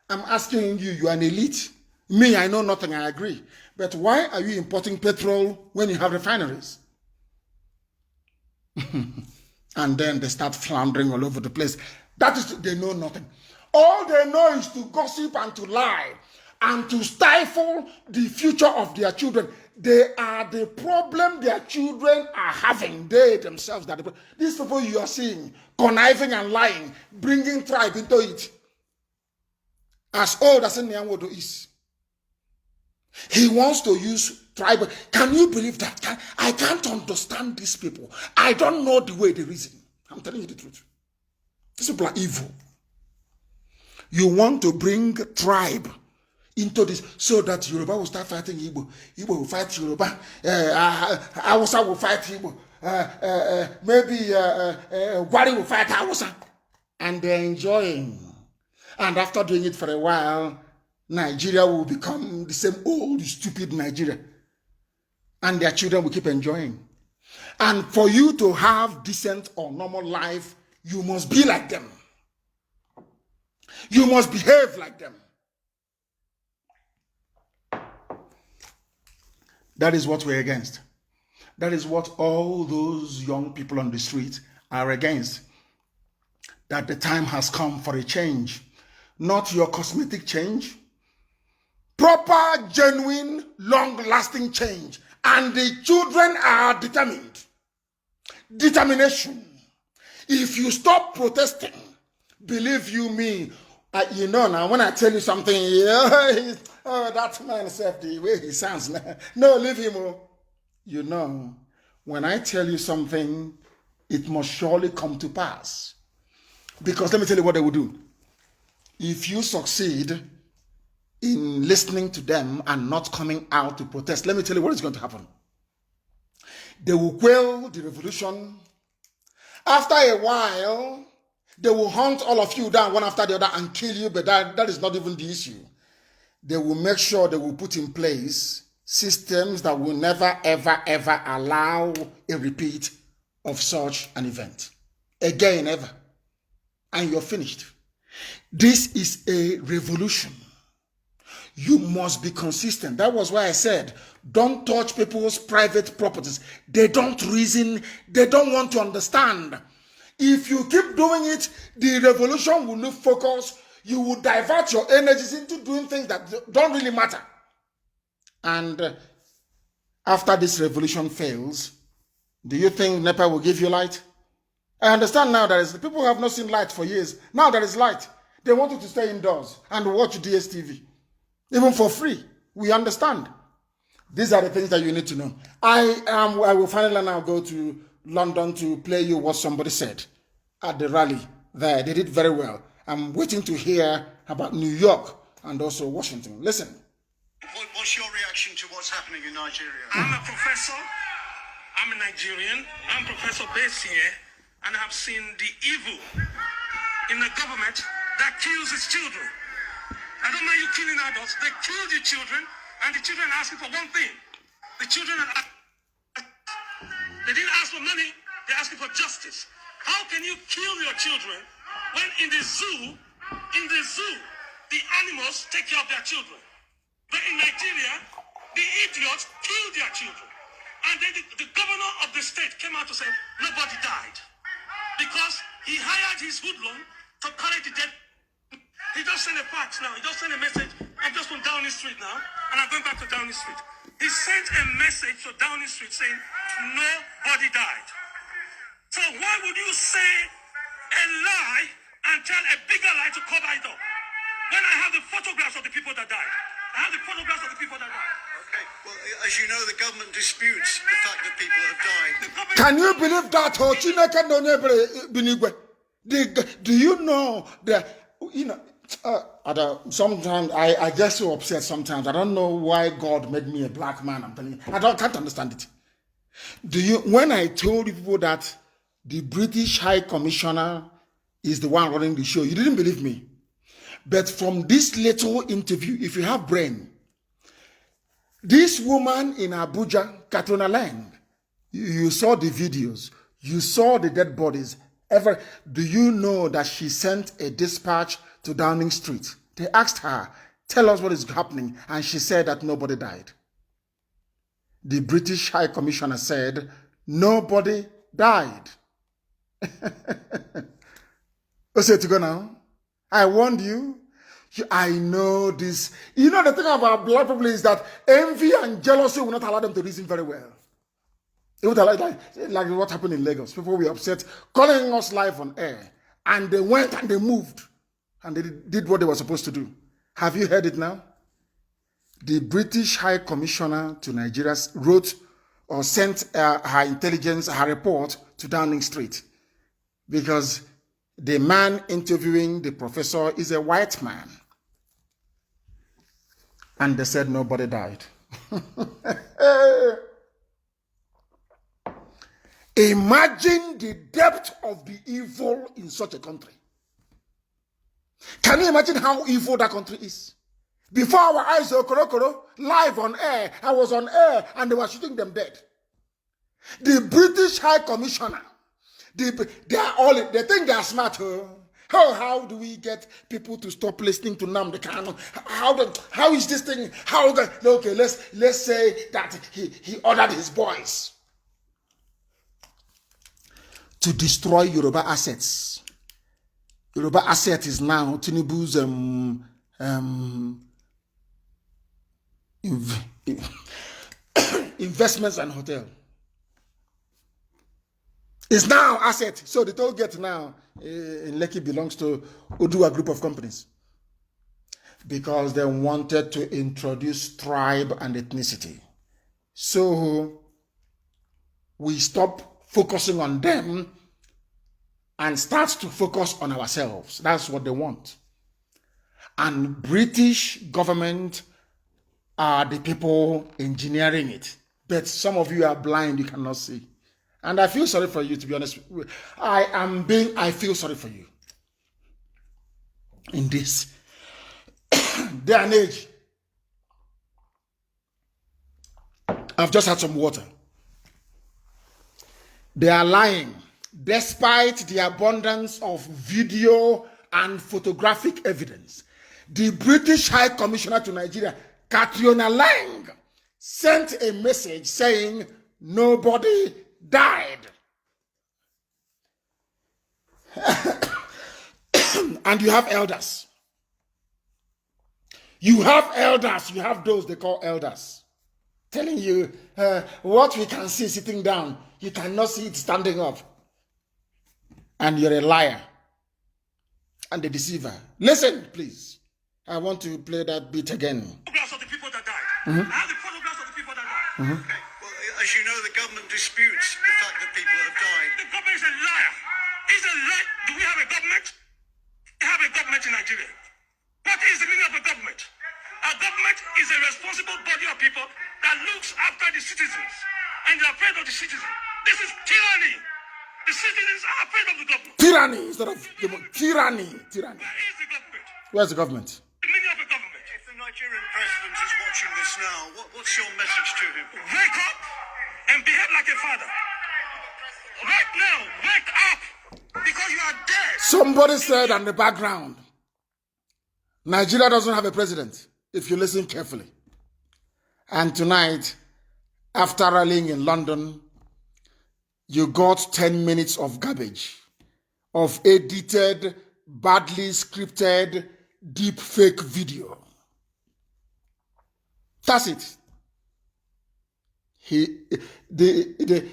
I'm asking you, you are an elite. Me, I know nothing, I agree. But why are you importing petrol when you have refineries? And then they start floundering all over the place. That is, they know nothing. All they know is to gossip and to lie and to stifle the future of their children. They are the problem their children are having. They themselves are the problem. These people you are seeing, conniving and lying, bringing tribe into it. As old as Nnamdi is. He wants to use tribe. Can you believe that? I can't understand these people. I don't know the way they reason. I'm telling you the truth. These people are evil. You want to bring tribe into this so that Yoruba will start fighting Igbo. Igbo will fight Yoruba. Hausa will fight Igbo. Maybe Gwari will fight Hausa. And they're enjoying. And after doing it for a while, Nigeria will become the same old, stupid Nigeria. And their children will keep enjoying. And for you to have decent or normal life, you must be like them. You must behave like them. That is what we're against. That is what all those young people on the street are against. That the time has come for a change. Not your cosmetic change. Proper, genuine, long-lasting change. And the children are determined. Determination. If you stop protesting, believe you me, you know now, when I tell you something, oh, that man said the way he sounds. No, leave him. Oh. You know, when I tell you something, it must surely come to pass. Because let me tell you what they will do. If you succeed in listening to them and not coming out to protest, let me tell you what is going to happen. They will quell the revolution. After a while, they will hunt all of you down one after the other and kill you, but that is not even the issue. They will make sure they will put in place systems that will never, ever, ever allow a repeat of such an event. Again, ever. And you're finished. This is a revolution. You must be consistent. That was why I said, don't touch people's private properties. They don't reason. They don't want to understand. If you keep doing it, the revolution will lose focus. You will divert your energies into doing things that don't really matter. And after this revolution fails, do you think NEPA will give you light? I understand now that the people who have not seen light for years. Now there is light. They want you to stay indoors and watch DSTV, even for free. We understand. These are the things that you need to know. I will finally now go to London to play you what somebody said at the rally there. They did very well. I'm waiting to hear about New York and also Washington. Listen. What's your reaction to what's happening in Nigeria? I'm a professor. I'm a Nigerian. I'm professor based here, and I've seen the evil in the government that kills its children. I don't mind you killing adults. They killed your children, and the children are asking for one thing. The children they didn't ask for money. They're asking for justice. How can you kill your children when in the zoo, the animals take care of their children? But in Nigeria, the idiots killed their children. And then the governor of the state came out to say, nobody died. Because he hired his hoodlum to carry the dead. He just sent a fax now. He just sent a message. I'm just from Downing Street now. And I'm going back to Downing Street. He sent a message to Downing Street saying, nobody died. So why would you say a lie and tell a bigger lie to cover it up? When I have the photographs of the people that died. I have the photographs of the people that died. Okay, well, as you know, the government disputes the fact that people have died. Can you believe that? Do you know that, sometimes I get so upset sometimes. I don't know why God made me a black man. I'm telling you. Can't understand it. When I told people that the British High Commissioner is the one running the show, you didn't believe me. But from this little interview, if you have brain, this woman in Abuja, Katrina Lang, you saw the videos, you saw the dead bodies. Do you know that she sent a dispatch to Downing Street? They asked her, tell us what is happening, and she said that nobody died. The British High Commissioner said, nobody died. What's it to go now? I warned you. I know this. You know, the thing about black people is that envy and jealousy will not allow them to reason very well. It would allow, like what happened in Lagos. People were upset, calling us live on air. And they went and they moved. And they did what they were supposed to do. Have you heard it now? The British High Commissioner to Nigeria wrote or sent her intelligence, her report to Downing Street. Because the man interviewing the professor is a white man. And they said nobody died. Imagine the depth of the evil in such a country. Can you imagine how evil that country is? Before our eyes, live on air, I was on air and they were shooting them dead. The British High Commissioner, they think they are smart. How do we get people to stop listening to Nnamdi Kanu? How is this thing? Okay, let's say that he ordered his boys to destroy Yoruba assets. Yoruba asset is now Tinubu's investments and hotel. It's now asset. So the toll gate now in Lekki belongs to Udua group of companies. Because they wanted to introduce tribe and ethnicity. So we stop focusing on them and start to focus on ourselves. That's what they want. And British government are the people engineering it. But some of you are blind, you cannot see. And I feel sorry for you, to be honest. I feel sorry for you. In this day and age. I've just had some water. They are lying. Despite the abundance of video and photographic evidence, the British High Commissioner to Nigeria, Katrina Lang, sent a message saying nobody died. And you have elders. You have those they call elders. Telling you what we can see sitting down, you cannot see it standing up. And you're a liar and a deceiver. Listen, please. I want to play that beat again. Photographs of the people that died. I have the photographs of the people that died. Okay. Well, as you know, the government disputes the fact that people have died. The government is a liar. It's a lie. Do we have a government? We have a government in Nigeria. What is the meaning of a government? A government is a responsible body of people that looks after the citizens and is afraid of the citizens. This is tyranny. The citizens are afraid of the government. Tyranny instead of tyranny. Tyranny. Where is the government? Where's the government? The meaning of a government. If the Nigerian president is watching this now, what's your message to him? Wake up and behave like a father. Right now, wake up because you are dead. Somebody said in the background, Nigeria doesn't have a president, if you listen carefully. And tonight, after rallying in London, you got 10 minutes of garbage, of edited, badly scripted, deep fake video. That's it. The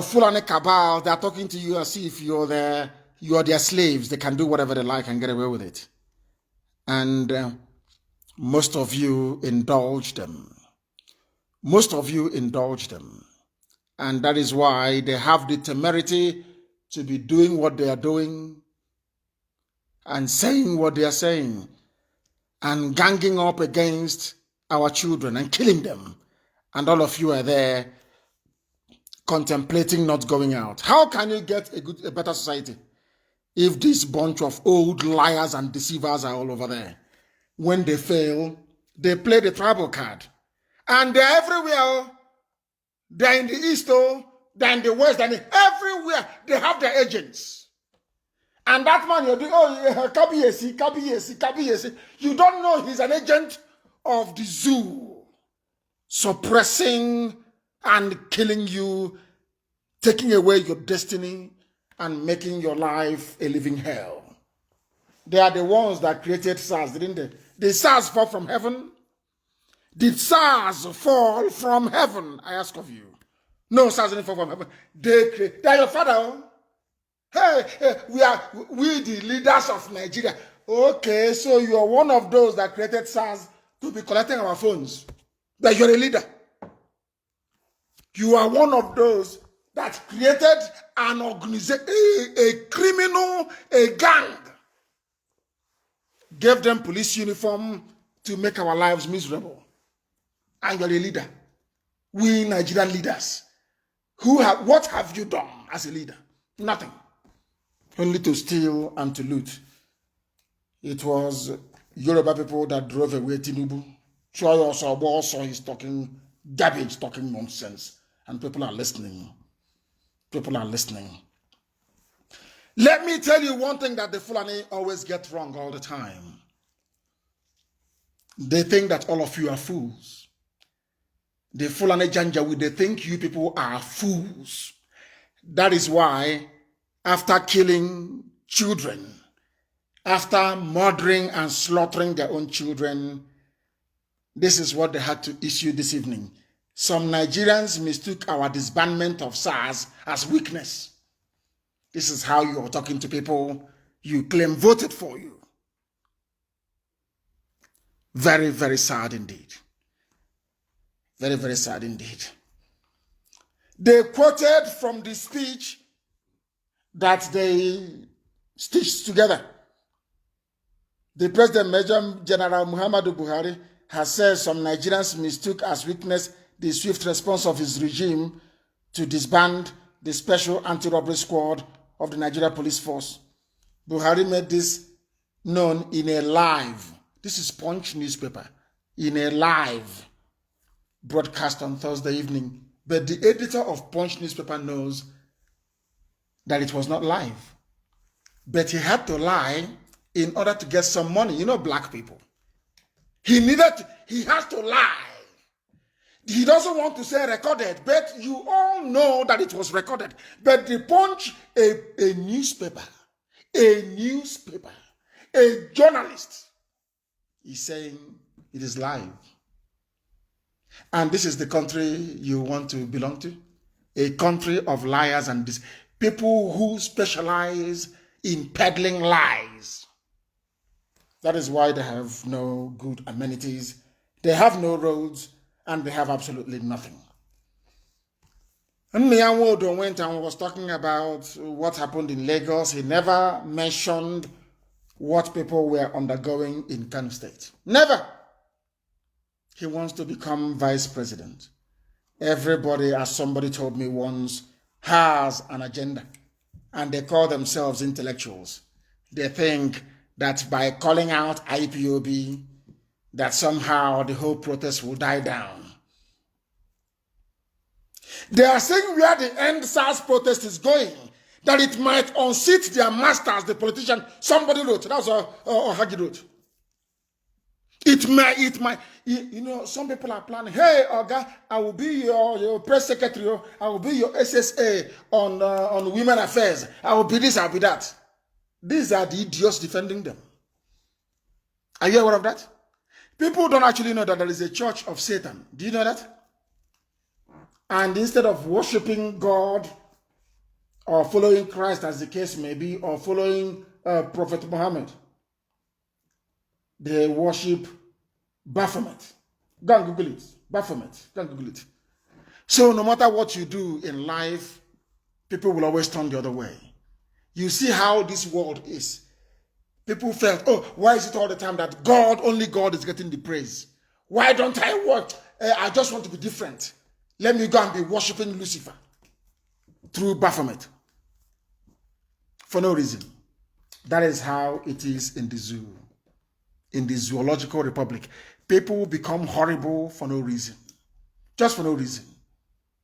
Fulani cabal, they're talking to you as if you're their slaves. They can do whatever they like and get away with it. And most of you indulge them. Most of you indulge them. And that is why they have the temerity to be doing what they are doing and saying what they are saying and ganging up against our children and killing them. And all of you are there contemplating not going out. How can you get a better society if this bunch of old liars and deceivers are all over there? When they fail, they play the tribal card. And they're everywhere. They're in the east, they're in the west, everywhere. They have their agents. And that man, you're doing, Kabiyesi. You don't know he's an agent of the zoo, suppressing and killing you, taking away your destiny, and making your life a living hell. They are the ones that created SARS, didn't they? Did SARS fall from heaven? Did SARS fall from heaven? I ask of you. No, SARS didn't fall from heaven. They are your father. Hey, we the leaders of Nigeria. Okay, so you are one of those that created SARS to be collecting our phones. That you're a leader. You are one of those that created an organization, a criminal, a gang. Gave them police uniform to make our lives miserable. And you're a leader. We Nigerian leaders. What have you done as a leader? Nothing. Only to steal and to loot. It was Yoruba people that drove away Tinubu. Also he's talking garbage, talking nonsense. And people are listening. People are listening. Let me tell you one thing that the Fulani always get wrong all the time. They think that all of you are fools. The Fulani Janjaweed, they think you people are fools. That is why, after killing children, after murdering and slaughtering their own children, this is what they had to issue this evening. Some Nigerians mistook our disbandment of SARS as weakness. This is how you are talking to people you claim voted for you. Very, very sad indeed. Very, very sad indeed. They quoted from the speech that they stitched together. The President Major General Muhammadu Buhari has said some Nigerians mistook as weakness the swift response of his regime to disband the Special Anti-Robbery Squad of the Nigeria Police Force. Buhari made this known in a live, this is Punch newspaper, in a live broadcast on Thursday evening. But the editor of Punch newspaper knows that it was not live. But he had to lie in order to get some money. You know, black people. He has to lie. He doesn't want to say recorded, but you all know that it was recorded. But the Punch, a newspaper, a journalist, is saying it is live. And this is the country you want to belong to? A country of liars and People who specialize in peddling lies. That is why they have no good amenities, they have no roads, and they have absolutely nothing. Nnamdi went and was talking about what happened in Lagos. He never mentioned what people were undergoing in Kanu State. Never. He wants to become vice president. Everybody, as somebody told me once, has an agenda, and they call themselves intellectuals. They think that by calling out IPOB, that somehow the whole protest will die down. They are saying where the end SARS protest is going, that it might unseat their masters, the politician. Somebody wrote, that's what Hagi wrote. It might, some people are planning, hey, Oga, I will be your press secretary, I will be your SSA on women affairs, I will be this, I will be that. These are the idiots defending them. Are you aware of that? People don't actually know that there is a church of Satan. Do you know that? And instead of worshiping God or following Christ, as the case may be, or following Prophet Muhammad, they worship Baphomet. Go and Google it. Baphomet. Go and Google it. So no matter what you do in life, people will always turn the other way. You see how this world is. People felt, oh, why is it all the time that only God is getting the praise? Why don't I work? I just want to be different. Let me go and be worshiping Lucifer through Baphomet. For no reason. That is how it is in the zoo. In the zoological republic. People become horrible for no reason. Just for no reason.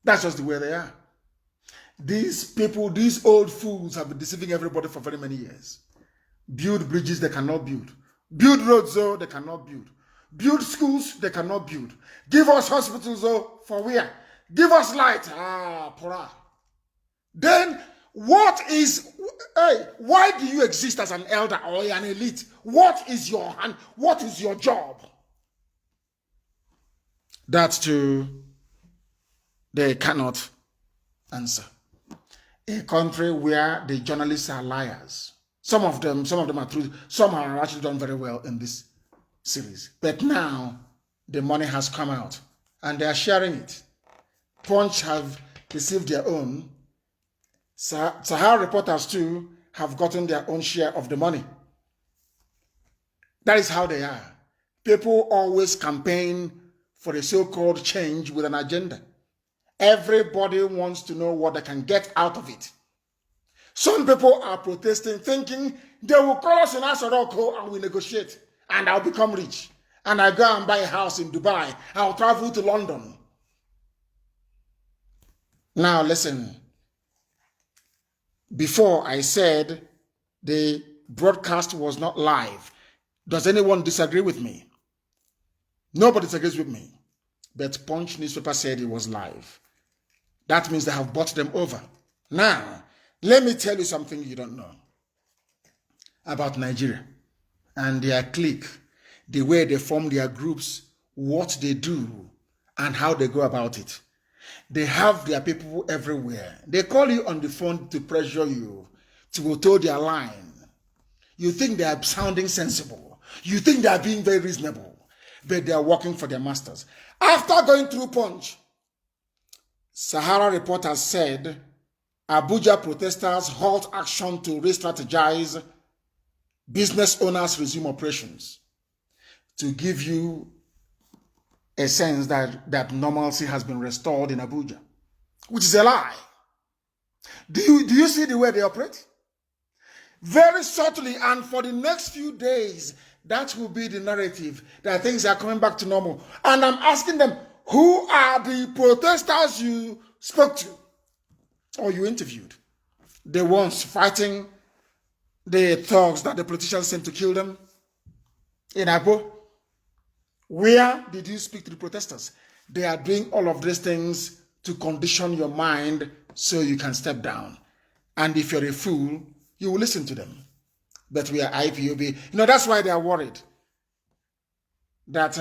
That's just the way they are. These people, these old fools have been deceiving everybody for very many years. Build bridges they cannot build. Build roads, though, they cannot build. Build schools, they cannot build. Give us hospitals, though, for where? Give us light. Pora. Then, why do you exist as an elder or an elite? What is your job? That's true. They cannot answer. A country where the journalists are liars. Some of them are true. Some are actually done very well in this series. But now, the money has come out, and they are sharing it. Punch have received their own. Sahara reporters too have gotten their own share of the money. That is how they are. People always campaign for a so-called change with an agenda. Everybody wants to know what they can get out of it. Some people are protesting, thinking they will call us in Asaroko and we negotiate, and I'll become rich. And I go and buy a house in Dubai. I'll travel to London. Now listen. Before I said the broadcast was not live. Does anyone disagree with me? Nobody disagrees with me. But Punch newspaper said it was live. That means they have bought them over. Now, let me tell you something you don't know about Nigeria and their clique, the way they form their groups, what they do, and how they go about it. They have their people everywhere. They call you on the phone to pressure you, to toe their line. You think they are sounding sensible. You think they are being very reasonable, but they are working for their masters. After going through Punch, Sahara reporters said, Abuja protesters halt action to re-strategize, business owners resume operations. To give you a sense that normalcy has been restored in Abuja, which is a lie. Do you see the way they operate? Very subtly, and for the next few days, that will be the narrative, that things are coming back to normal. And I'm asking them, who are the protesters you spoke to or you interviewed? The ones fighting the thugs that the politicians sent to kill them in Agbo? Where did you speak to the protesters? They are doing all of these things to condition your mind so you can step down. And if you're a fool, you will listen to them. But we are IPOB. That's why they are worried that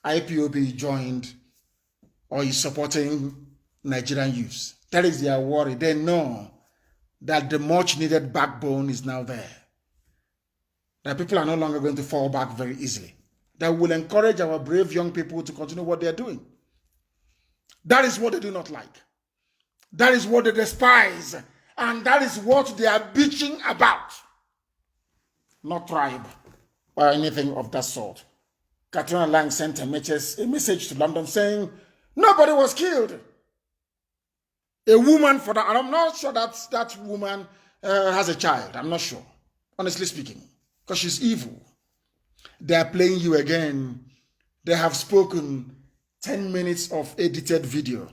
IPOB joined or is supporting Nigerian youths. That is their worry. They know that the much needed backbone is now there. That people are no longer going to fall back very easily. That will encourage our brave young people to continue what they are doing. That is what they do not like. That is what they despise. And that is what they are bitching about. Not tribe or anything of that sort. Katrina Lang sent a message to London saying, nobody was killed. A woman for that, and I'm not sure that that woman has a child. I'm not sure, honestly speaking, because she's evil. They are playing you again. They have spoken 10 minutes of edited video.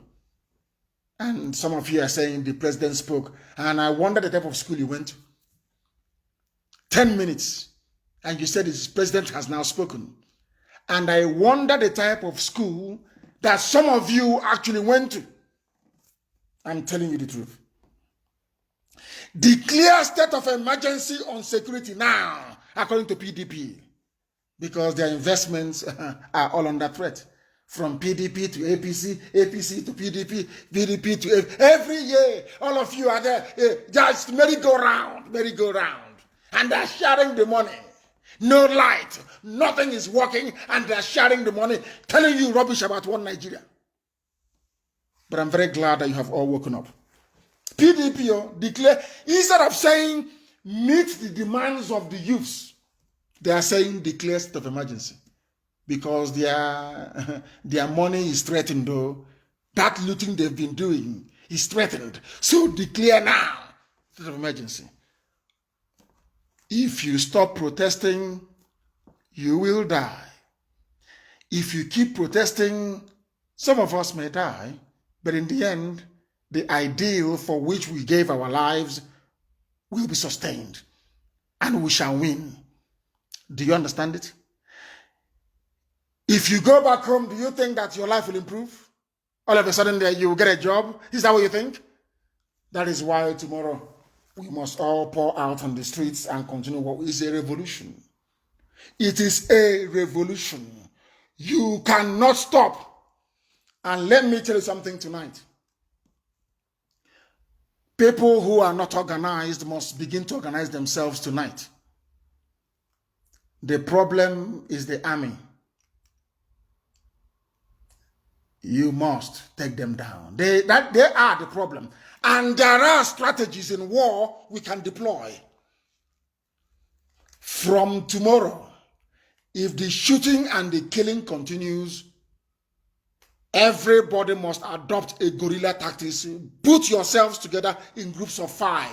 And some of you are saying the president spoke. And I wonder the type of school you went to. 10 minutes. And you said his president has now spoken. And I wonder the type of school that some of you actually went to. I'm telling you the truth. Declare state of emergency on security now, according to PDP, because their investments are all under threat. From PDP to APC, APC to PDP, PDP to every year, all of you are there, just merry-go-round, and they're sharing the money. No light, nothing is working, and they're sharing the money, telling you rubbish about one Nigeria. But I'm very glad that you have all woken up. PDP declare, instead of saying meet the demands of the youths, they are saying declare state of emergency. Because their money is threatened, though. That looting they've been doing is threatened. So declare now state of emergency. If you stop protesting, you will die. If you keep protesting, some of us may die. But in the end, the ideal for which we gave our lives will be sustained. And we shall win. Do you understand it? If you go back home, do you think that your life will improve? All of a sudden you will get a job? Is that what you think? That is why tomorrow we must all pour out on the streets and continue what is a revolution. It is a revolution. You cannot stop. And let me tell you something tonight. People who are not organized must begin to organize themselves tonight. The problem is the army. You must take them down. They are the problem. And there are strategies in war we can deploy. From tomorrow, if the shooting and the killing continues, everybody must adopt a guerrilla tactics. Put yourselves together in groups of 5.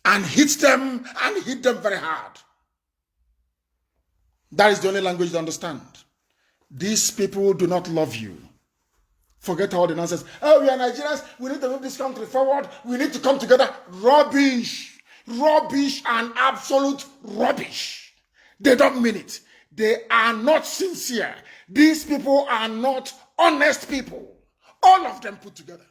And hit them very hard. That is the only language they understand. These people do not love you. Forget all the nonsense. Oh, we are Nigerians. We need to move this country forward. We need to come together. Rubbish. Rubbish and absolute rubbish. They don't mean it. They are not sincere. These people are not honest people. All of them put together.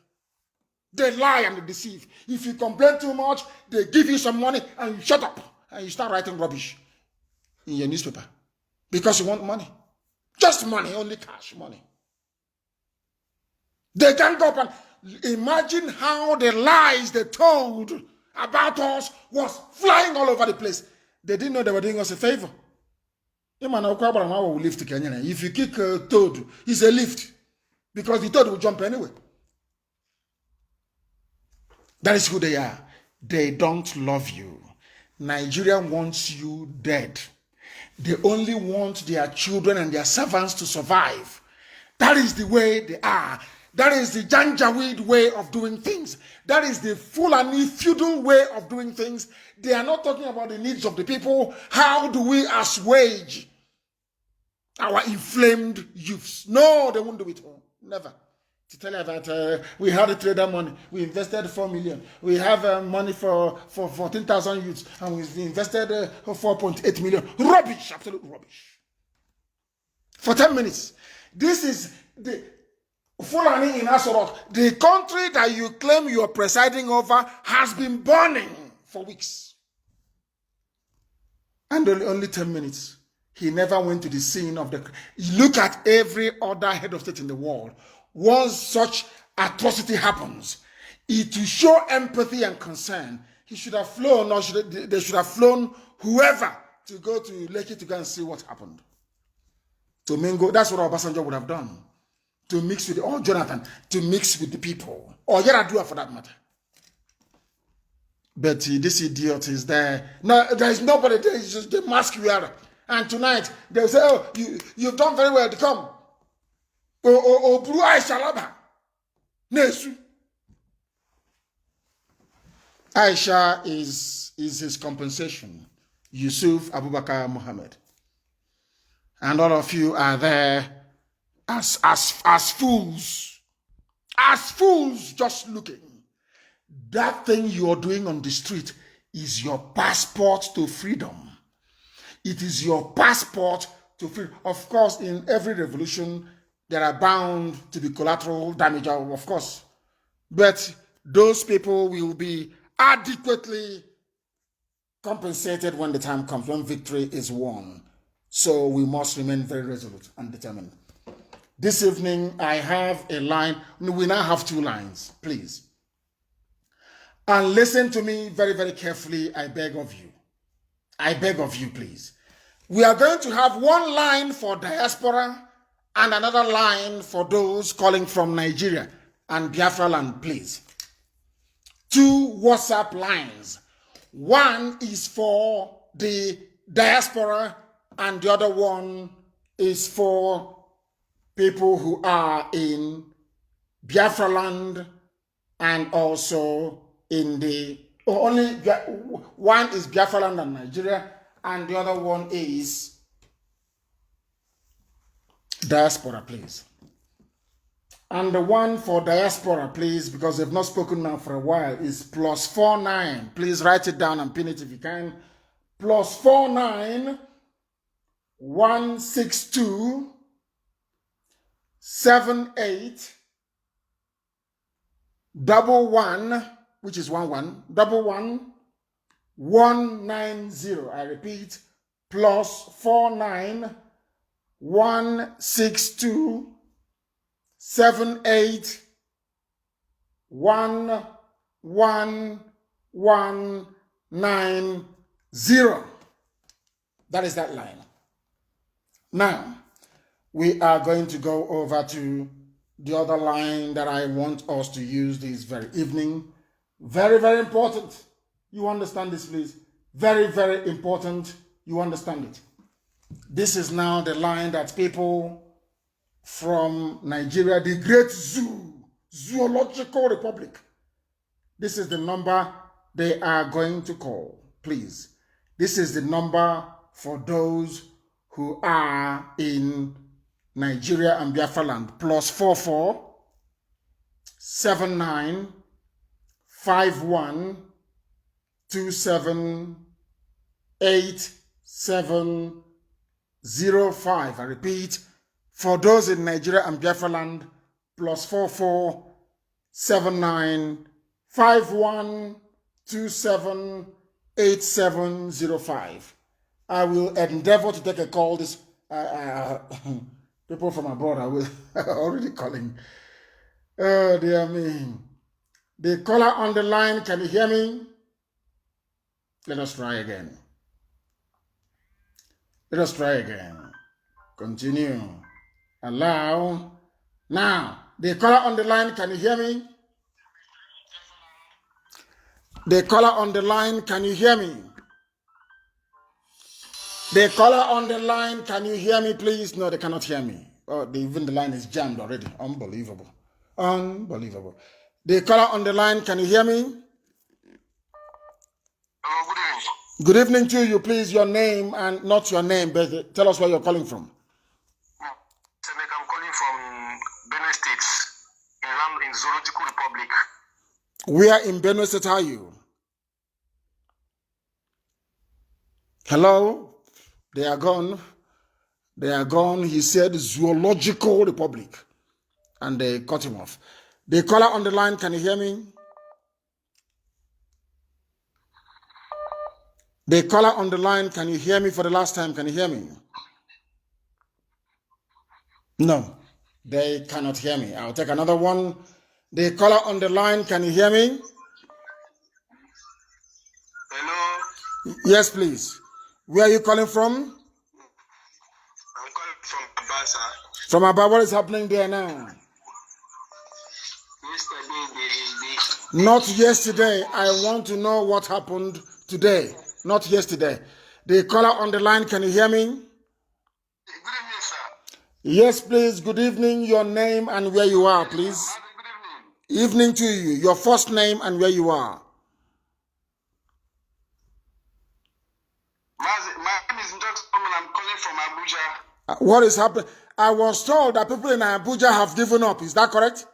They lie and they deceive. If you complain too much, they give you some money and you shut up. And you start writing rubbish in your newspaper. Because you want money. Just money, only cash money. They can go up and imagine how the lies they told about us was flying all over the place. They didn't know they were doing us a favor. If you kick a toad, it's a lift. Because the toad will jump anyway. That is who they are. They don't love you. Nigeria wants you dead. They only want their children and their servants to survive. That is the way they are. That is the Janjaweed way of doing things. That is the Fulani feudal way of doing things. They are not talking about the needs of the people. How do we assuage our inflamed youths? No, they won't do it. Never. To tell you that we had a trader money. We invested 4 million. We have money for 14,000 youths. And we invested 4.8 million. Rubbish. Absolute rubbish. For 10 minutes. This is the Fulani in Asorok. The country that you claim you are presiding over has been burning for weeks. And only 10 minutes. He never went to the scene of the... Look at every other head of state in the world. Once such atrocity happens, it to show empathy and concern, he should have flown, or they should have flown whoever to go to Lekki to go and see what happened. To mingle, that's what Obasanjo would have done. To mix with, or Jonathan, to mix with the people. Or Yaradua for that matter. But this idiot is there. No, there is nobody there. It's just the mask we are. And tonight, they'll say, oh, you've done very well to come. Oh, Blue Eye Shalaba. Nesu. Aisha is his compensation. Yusuf Abubakar Muhammad. And all of you are there as fools. As fools just looking. That thing you're doing on the street is your passport to freedom. It is your passport to freedom. Of course, in every revolution, there are bound to be collateral damage, of course. But those people will be adequately compensated when the time comes, when victory is won. So we must remain very resolute and determined. This evening, I have a line. We now have 2 lines, please. And listen to me very, very carefully, I beg of you. I beg of you, please. We are going to have 1 line for diaspora and another line for those calling from Nigeria and Biafra land, please. 2 WhatsApp lines. One is for the diaspora and the other one is for people who are in Biafra land and also in the, only one is Biafra land and Nigeria, and the other one is diaspora, please. And the one for diaspora, please, because they've not spoken now for a while, is +49. Please write it down and pin it if you can. +49 162 78 11, which is 11 11 190. I repeat, +49 162 78 11190. That is that line. Now, we are going to go over to the other line that I want us to use this very evening. Very, very important. You understand this, please? Very, very important. You understand it. This is now the line that people from Nigeria, the great zoological republic, this is the number they are going to call, please. This is the number for those who are in Nigeria and Biafra land. +44 79 51 27 8705. I repeat, for those in Nigeria and Biafra land, +44 79 51 27 8705. I will endeavor to take a call. This people from abroad are already calling. Oh dear me. The caller on the line, can you hear me? Let us try again. Let us try again. Continue. Allow. Now, the caller on the line, can you hear me? The caller on the line, can you hear me? The caller on the line, can you hear me, please? No, they cannot hear me. Oh, even the line is jammed already. Unbelievable. Unbelievable. The caller on the line, can you hear me? Hello, good evening. Good evening to you, please. Your name and not your name, but tell us where you're calling from. I'm calling from Benue State, in Zoological Republic. Where in Benue State are you? Hello? They are gone. They are gone. He said Zoological Republic. And they cut him off. The caller on the line, can you hear me? The caller on the line, can you hear me for the last time? Can you hear me? No, they cannot hear me. I'll take another one. The caller on the line, can you hear me? Hello? Yes, please. Where are you calling from? I'm calling from Abasa. From about what is happening there now? Yesterday, Not yesterday. I want to know what happened today. Not yesterday. The caller on the line, can you hear me? Good evening, sir. Yes, please. Good evening. Your name and where you are, please. Good evening. Evening to you. Your first name and where you are. My name is Ndokson and I'm calling from Abuja. What is happening? I was told that people in Abuja have given up. Is that correct?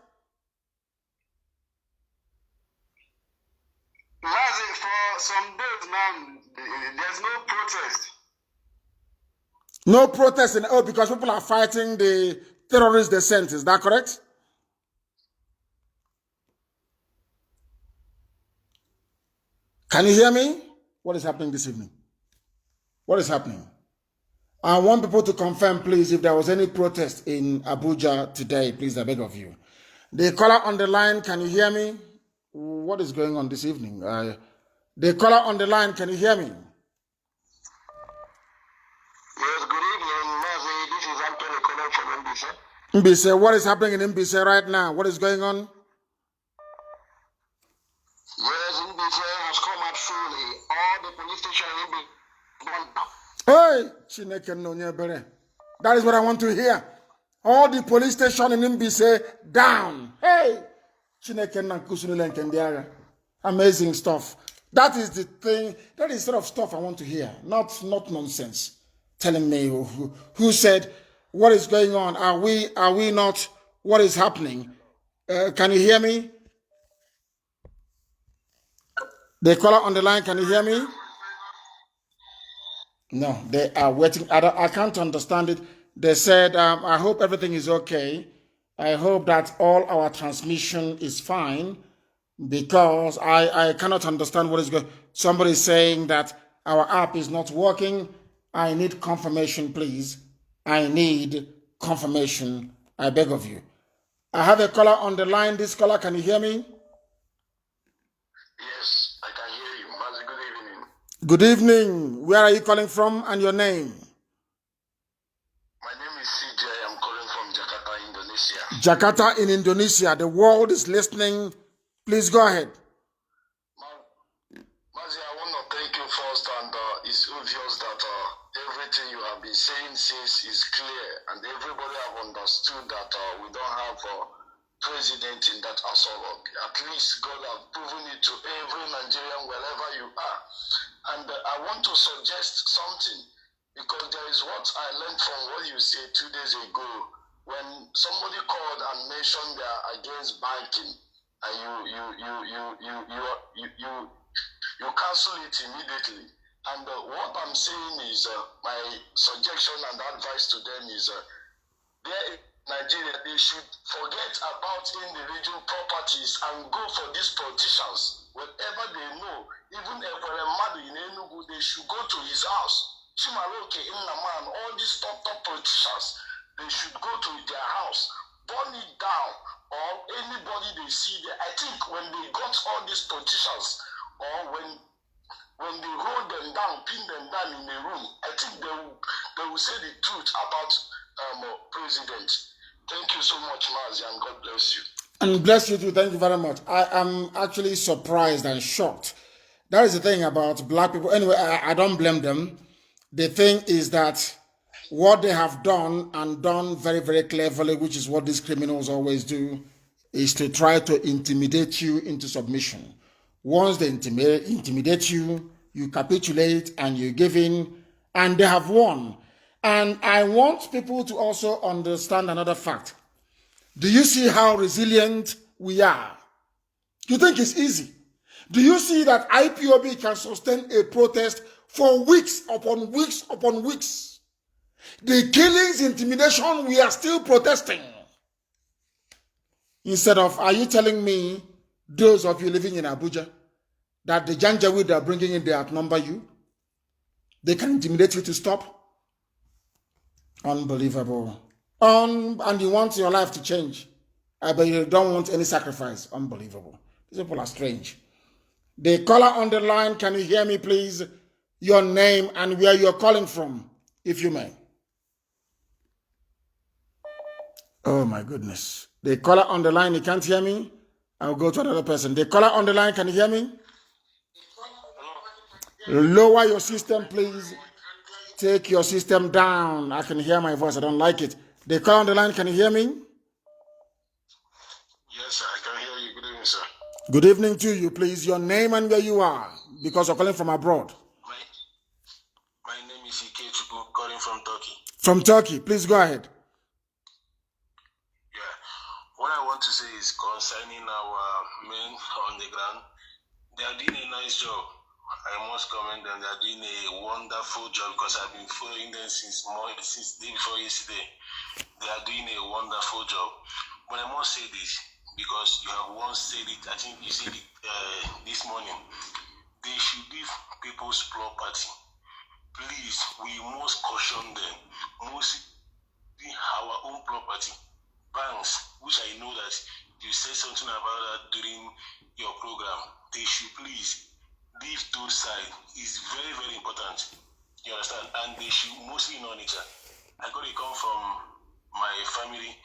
For some days now, there's no protest. No protest in because people are fighting the terrorist descent. Is that correct? Can you hear me? What is happening this evening? What is happening? I want people to confirm, please, if there was any protest in Abuja today. Please, I beg of you. The caller on the line, can you hear me? What is going on this evening? The caller on the line, can you hear me? Yes, good evening, Mazi. This is Anthony calling from NBC. Mbise, what is happening in Mbise right now? What is going on? Yes, NBC has come out fully. All the police stations will be gone down. Hey, Chineke no nyebere. That is what I want to hear. All the police station in Mbise down. Hey, Chineke na kusunule nkendiara. Amazing stuff. That is the thing. That is the sort of stuff I want to hear. Not nonsense. Telling me who said what is going on. Are we not? What is happening? Can you hear me? The caller on the line. Can you hear me? No, they are waiting. I can't understand it. They said, I hope everything is okay. I hope that all our transmission is fine because I cannot understand what is going on. Somebody is saying that our app is not working. I need confirmation, please. I need confirmation. I beg of you. I have a caller on the line. This caller, can you hear me? Yes, I can hear you. Mazi, good evening. Good evening. Where are you calling from and your name? My name is CJ. I'm calling from Jakarta, Indonesia. Jakarta in Indonesia. The world is listening. Please go ahead. Mazi, I want to thank you first, and it's obvious that everything you have been saying since is clear, and everybody have understood that we don't have a president in that Asorok. At least God have proven it to every Nigerian wherever you are. And I want to suggest something, because there is what I learned from what you said 2 days ago, when somebody called and mentioned they are against banking, and you cancel it immediately. And what I'm saying is, my suggestion and advice to them is, there in Nigeria, they should forget about individual properties and go for these politicians. Whatever they know, even Ekweremadu in Enugu, they should go to his house. Chimaroke, Nnamdi, all these top politicians, they should go to their house, burn it down, or anybody they see there. I think when they got all these politicians, or when they hold them down, pin them down in a room, I think they will say the truth about president. Thank you so much, Mazi, and God bless you. And bless you too. Thank you very much. I am actually surprised and shocked. That is the thing about black people. Anyway, I don't blame them. The thing is that what they have done, and done very, very cleverly, which is what these criminals always do, is to try to intimidate you into submission. Once they intimidate you, you capitulate and you give in, and they have won. And I want people to also understand another fact. Do you see how resilient we are? You think it's easy? Do you see that IPOB can sustain a protest for weeks upon weeks upon weeks? The killings, intimidation, we are still protesting. Instead of, are you telling me, those of you living in Abuja, that the Janjaweed they are bringing in, they outnumber you? They can intimidate you to stop? Unbelievable. And you want your life to change. but you don't want any sacrifice. Unbelievable. These people are strange. The caller on the line, can you hear me, please? Your name and where you're calling from, if you may. Oh, my goodness. The caller on the line, you can't hear me? I'll go to another person. The caller on the line, can you hear me? Lower your system, please. Take your system down. I can hear my voice. I don't like it. The caller on the line, can you hear me? Yes, sir, I can hear you. Good evening, sir. Good evening to you, please. Your name and where you are, because you're calling from abroad. My name is Ike, calling from Turkey. From Turkey. Please go ahead. Yeah. What I want to say is concerning our men on the ground. They are doing a nice job. I must commend them. They are doing a wonderful job because I've been following them since day before yesterday. They are doing a wonderful job. But I must say this because you have once said it. I think you said it this morning. They should leave people's property. Please, we must caution them. Mostly our own property. Banks, which I know that you said something about that during your program. They should please leave those side. It's very, very important. You understand? And they should mostly know nature. I got a call from my family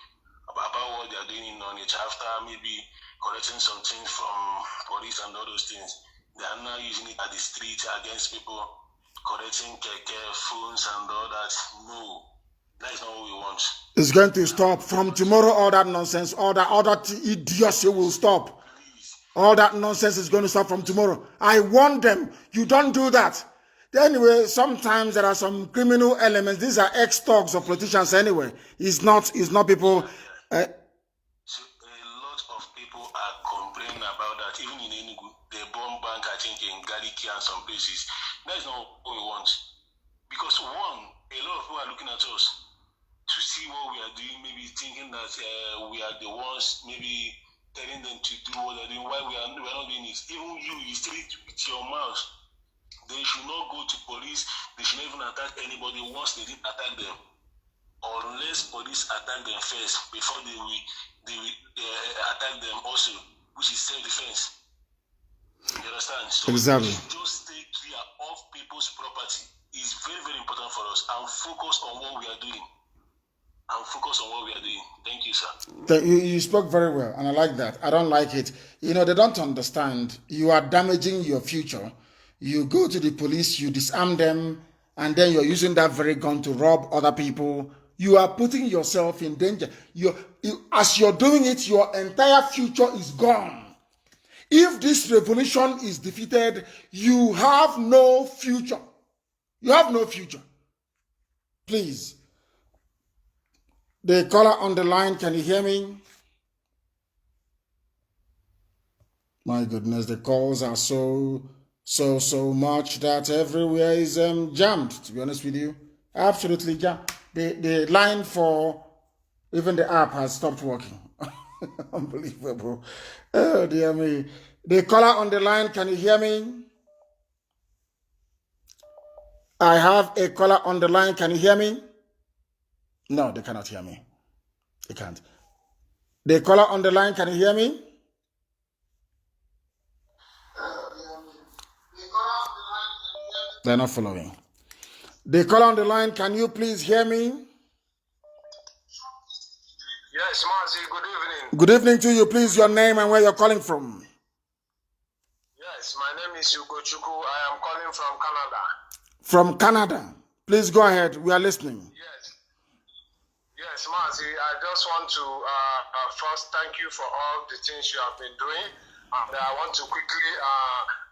about what they are doing in nature after maybe collecting some things from police and all those things. They are now using it at the street against people, collecting phones and all that. No, that is not what we want. It's going to stop from tomorrow. All that nonsense, all that idiocy will stop. All that nonsense is going to stop from tomorrow. I warn them. You don't do that. Anyway, sometimes there are some criminal elements. These are ex-thugs or politicians anyway. It's not people. So a lot of people are complaining about that. Even in Enugu, they bomb bank, I think, in Galiki and some places. That is not what we want. Because one, a lot of people are looking at us to see what we are doing, maybe thinking that we are the ones, maybe telling them to do what they're doing, why we are not doing this. Even you say it with your mouth. They should not go to police. They should not even attack anybody once they didn't attack them. Unless police attack them first before they will attack them also, which is self-defense. You understand? So exactly. Just stay clear of people's property. It's very, very important for us and focus on what we are doing. Thank you, sir. You spoke very well, and I like that. I don't like it. They don't understand. You are damaging your future. You go to the police, you disarm them, and then you're using that very gun to rob other people. You are putting yourself in danger. As you're doing it, your entire future is gone. If this revolution is defeated, you have no future. You have no future. Please. The caller on the line, can you hear me? My goodness, the calls are so much that everywhere is jammed, to be honest with you. Absolutely jammed. The line for even the app has stopped working. Unbelievable. Oh, dear me. The caller on the line, can you hear me? I have a caller on the line, can you hear me? No, they cannot hear me. They can't. The caller on the line, can you hear me? They're not following. The caller on the line, can you please hear me? Yes, Mazi, good evening. Good evening to you. Please, your name and where you're calling from. Yes, my name is Ugochukwu. I am calling from Canada. From Canada. Please go ahead. We are listening. Yes, Mazi, I just want to first thank you for all the things you have been doing. And I want to quickly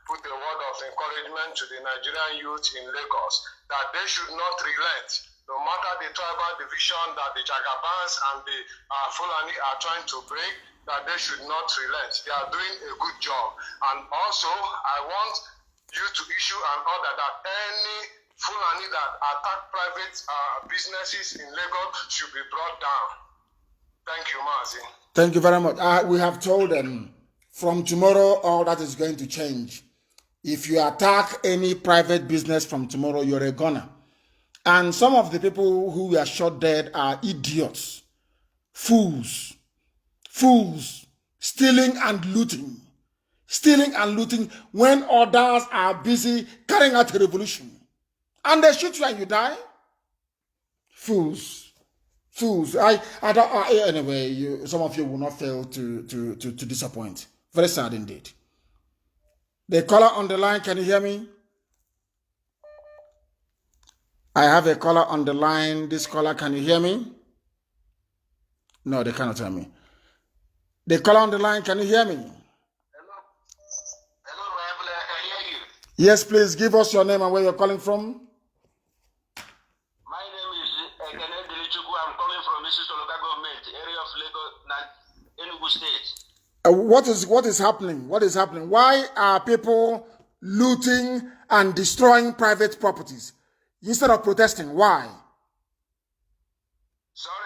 put a word of encouragement to the Nigerian youth in Lagos that they should not relent. No matter the tribal division that the Jagabans and the Fulani are trying to break, that they should not relent. They are doing a good job. And also, I want you to issue an order that any Fulani that attack private businesses in Lagos should be brought down. Thank you, Mazi. Thank you very much. We have told them from tomorrow all that is going to change. If you attack any private business from tomorrow, you're a gunner. And some of the people who were shot dead are idiots, fools. Fools, stealing and looting. Stealing and looting when others are busy carrying out a revolution. And they shoot you and you die. Fools. Fools. Anyway, some of you will not fail to disappoint. Very sad indeed. The caller on the line, can you hear me? I have a caller on the line. This caller, can you hear me? No, they cannot hear me. The caller on the line, can you hear me? Hello, I hear you. Yes, please give us your name and where you're calling from. My name is Nnamdi. I'm calling from Mrs. Local Government, area of Lagos, Enugu State. What is happening? What is happening? Why are people looting and destroying private properties instead of protesting? Why? Sorry.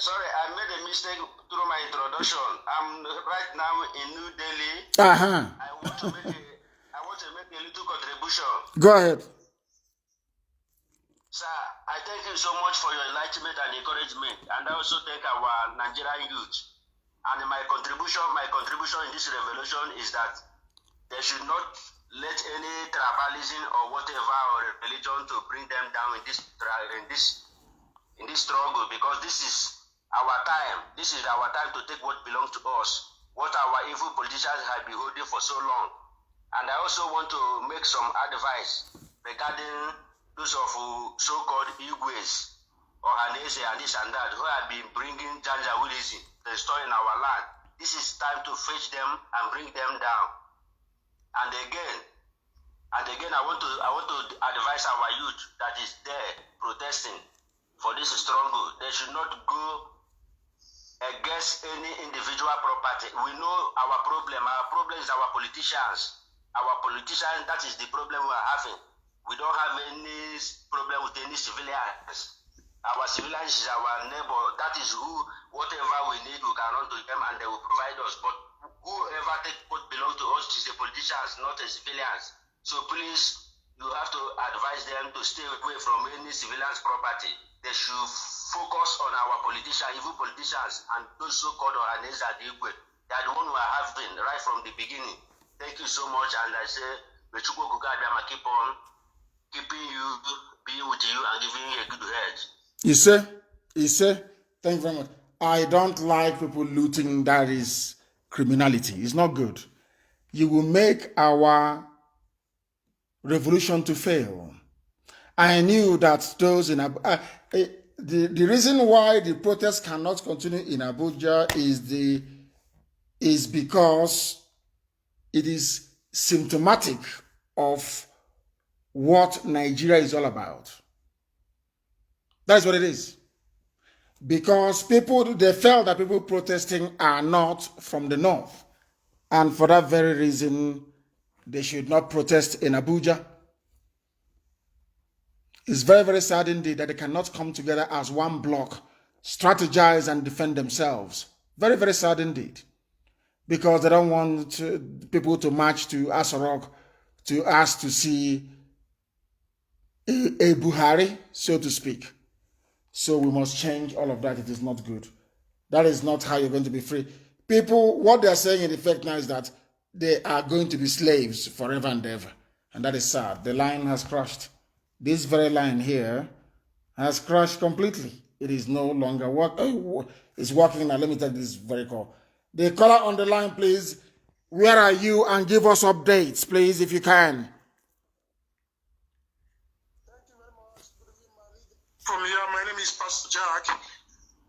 I made a mistake through my introduction. I'm right now in New Delhi. I want to make a little contribution. Go ahead. Sir, I thank you so much for your enlightenment and encouragement, and I also thank our Nigerian youth. And my contribution in this revolution is that they should not let any tribalism or whatever or religion to bring them down in this struggle, because this is our time. This is our time to take what belongs to us, what our evil politicians have been holding for so long. And I also want to make some advice regarding those of so-called Igwes or Hanese and this and that who have been bringing Janjaweedism, destroying our land. This is time to fetch them and bring them down. And again, I want to advise our youth that is there protesting for this struggle. They should not go against any individual property. We know our problem. Our problem is our politicians. Our politicians, that is the problem we are having. We don't have any problem with any civilians. Our civilians is our neighbor. That is who, whatever we need, we can run to them and they will provide us. But whoever take what belongs to us is the politicians, not the civilians. So please, you have to advise them to stay away from any civilians' property. They should focus on our politicians, evil politicians, and those so-called Ohanese and Igwe. They are the ones who are having right from the beginning. Thank you so much, and I say, Mechukwu Kukadama keep on keeping you, being with you, and giving you a good head. You say, thank you very much. I don't like people looting. That is criminality. It's not good. You will make our revolution to fail. I knew that those in the reason why the protest cannot continue in Abuja is because it is symptomatic of what Nigeria is all about. That's what it is. Because they felt that people protesting are not from the north. And for that very reason, they should not protest in Abuja. It's very, very sad indeed that they cannot come together as one bloc, strategize and defend themselves. Very, very sad indeed. Because they don't want people to march to Asorok to ask to see a Buhari, so to speak. So we must change all of that. It is not good. That is not how you're going to be free. People, what they are saying in effect now is that they are going to be slaves forever and ever. And that is sad. The line has crashed. This very line here has crashed completely. It is no longer working. It's working now. Let me take this very call. The caller on the line, please. Where are you? And give us updates, please, if you can. Thank you very much. From here, my name is Pastor Jack.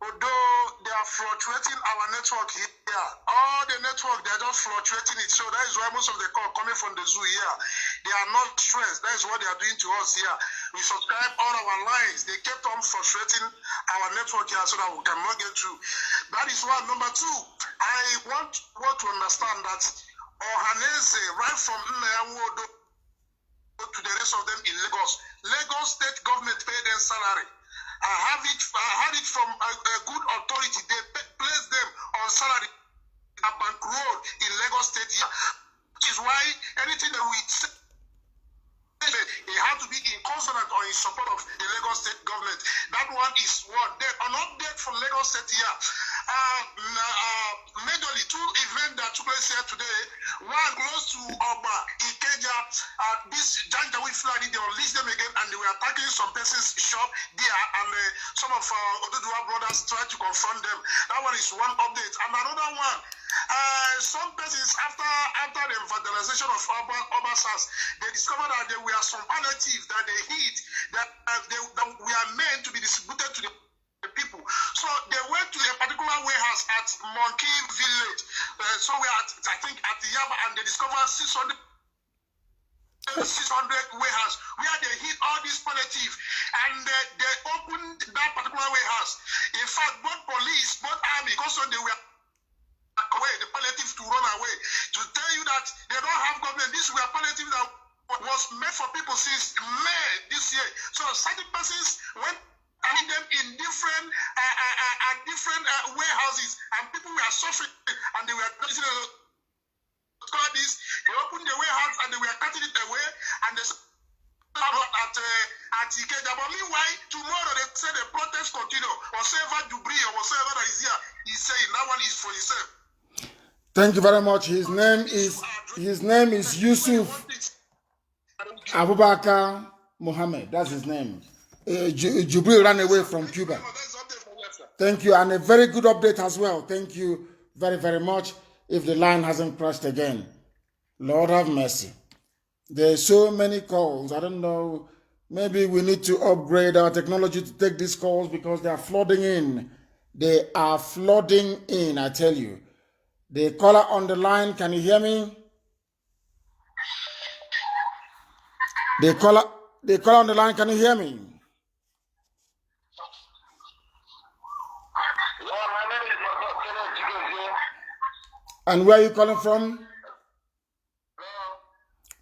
Although they are fluctuating our network here, all the network, they are just fluctuating it. So that is why most of the call coming from the zoo here, they are not stressed. That is what they are doing to us here. We subscribe all our lines. They kept on frustrating our network here so that we cannot get through. That is one. Number two, I want to understand that Ohanese, right from Nnamdi to the rest of them in Lagos state government pay them salary. I had it from a good authority. They place them on salary a bank road in Lagos State here. Which is why anything that we say, it had to be in consonant or in support of the Lagos State government. That one is one. Then an update from Lagos State here. majorly two events that took place here today. One close to Oba, Ikeja, this Janjaweed Fulani, they unleashed them again and they were attacking some person's shop there, and some of our Oduduwa brothers tried to confront them. That one is one update. And another one, some persons after the vandalization of Obasas, they discovered that there were some palliatives that they hid that were meant to be distributed to the people. So they went to a particular warehouse at Monkey Village. So we are, I think, at the Yaba, and they discovered 600 warehouse where they hid all these palliatives, and they opened that particular warehouse. In fact, both police, both army, also they were away the palliative to run away. To tell you that they don't have government, these were palliative that was made for people since May this year. So certain persons went and them in different warehouses, and people were suffering, and they were this. They opened the warehouse and they were cutting it away, and they at Ikeja. But meanwhile, tomorrow they say the protest continue. Whatever Dubri or whatever that is here, he's saying that one is for himself. Thank you very much. His name is Yusuf Abubakar Mohammed. That's his name. Jubril ran away from Cuba. Thank you, and a very good update as well. Thank you very, very much. If the line hasn't crashed again, Lord have mercy. There are so many calls. I don't know. Maybe we need to upgrade our technology to take these calls because they are flooding in. They are flooding in, I tell you. The caller on the line, can you hear me? The caller on the line, can you hear me? And where are you calling from?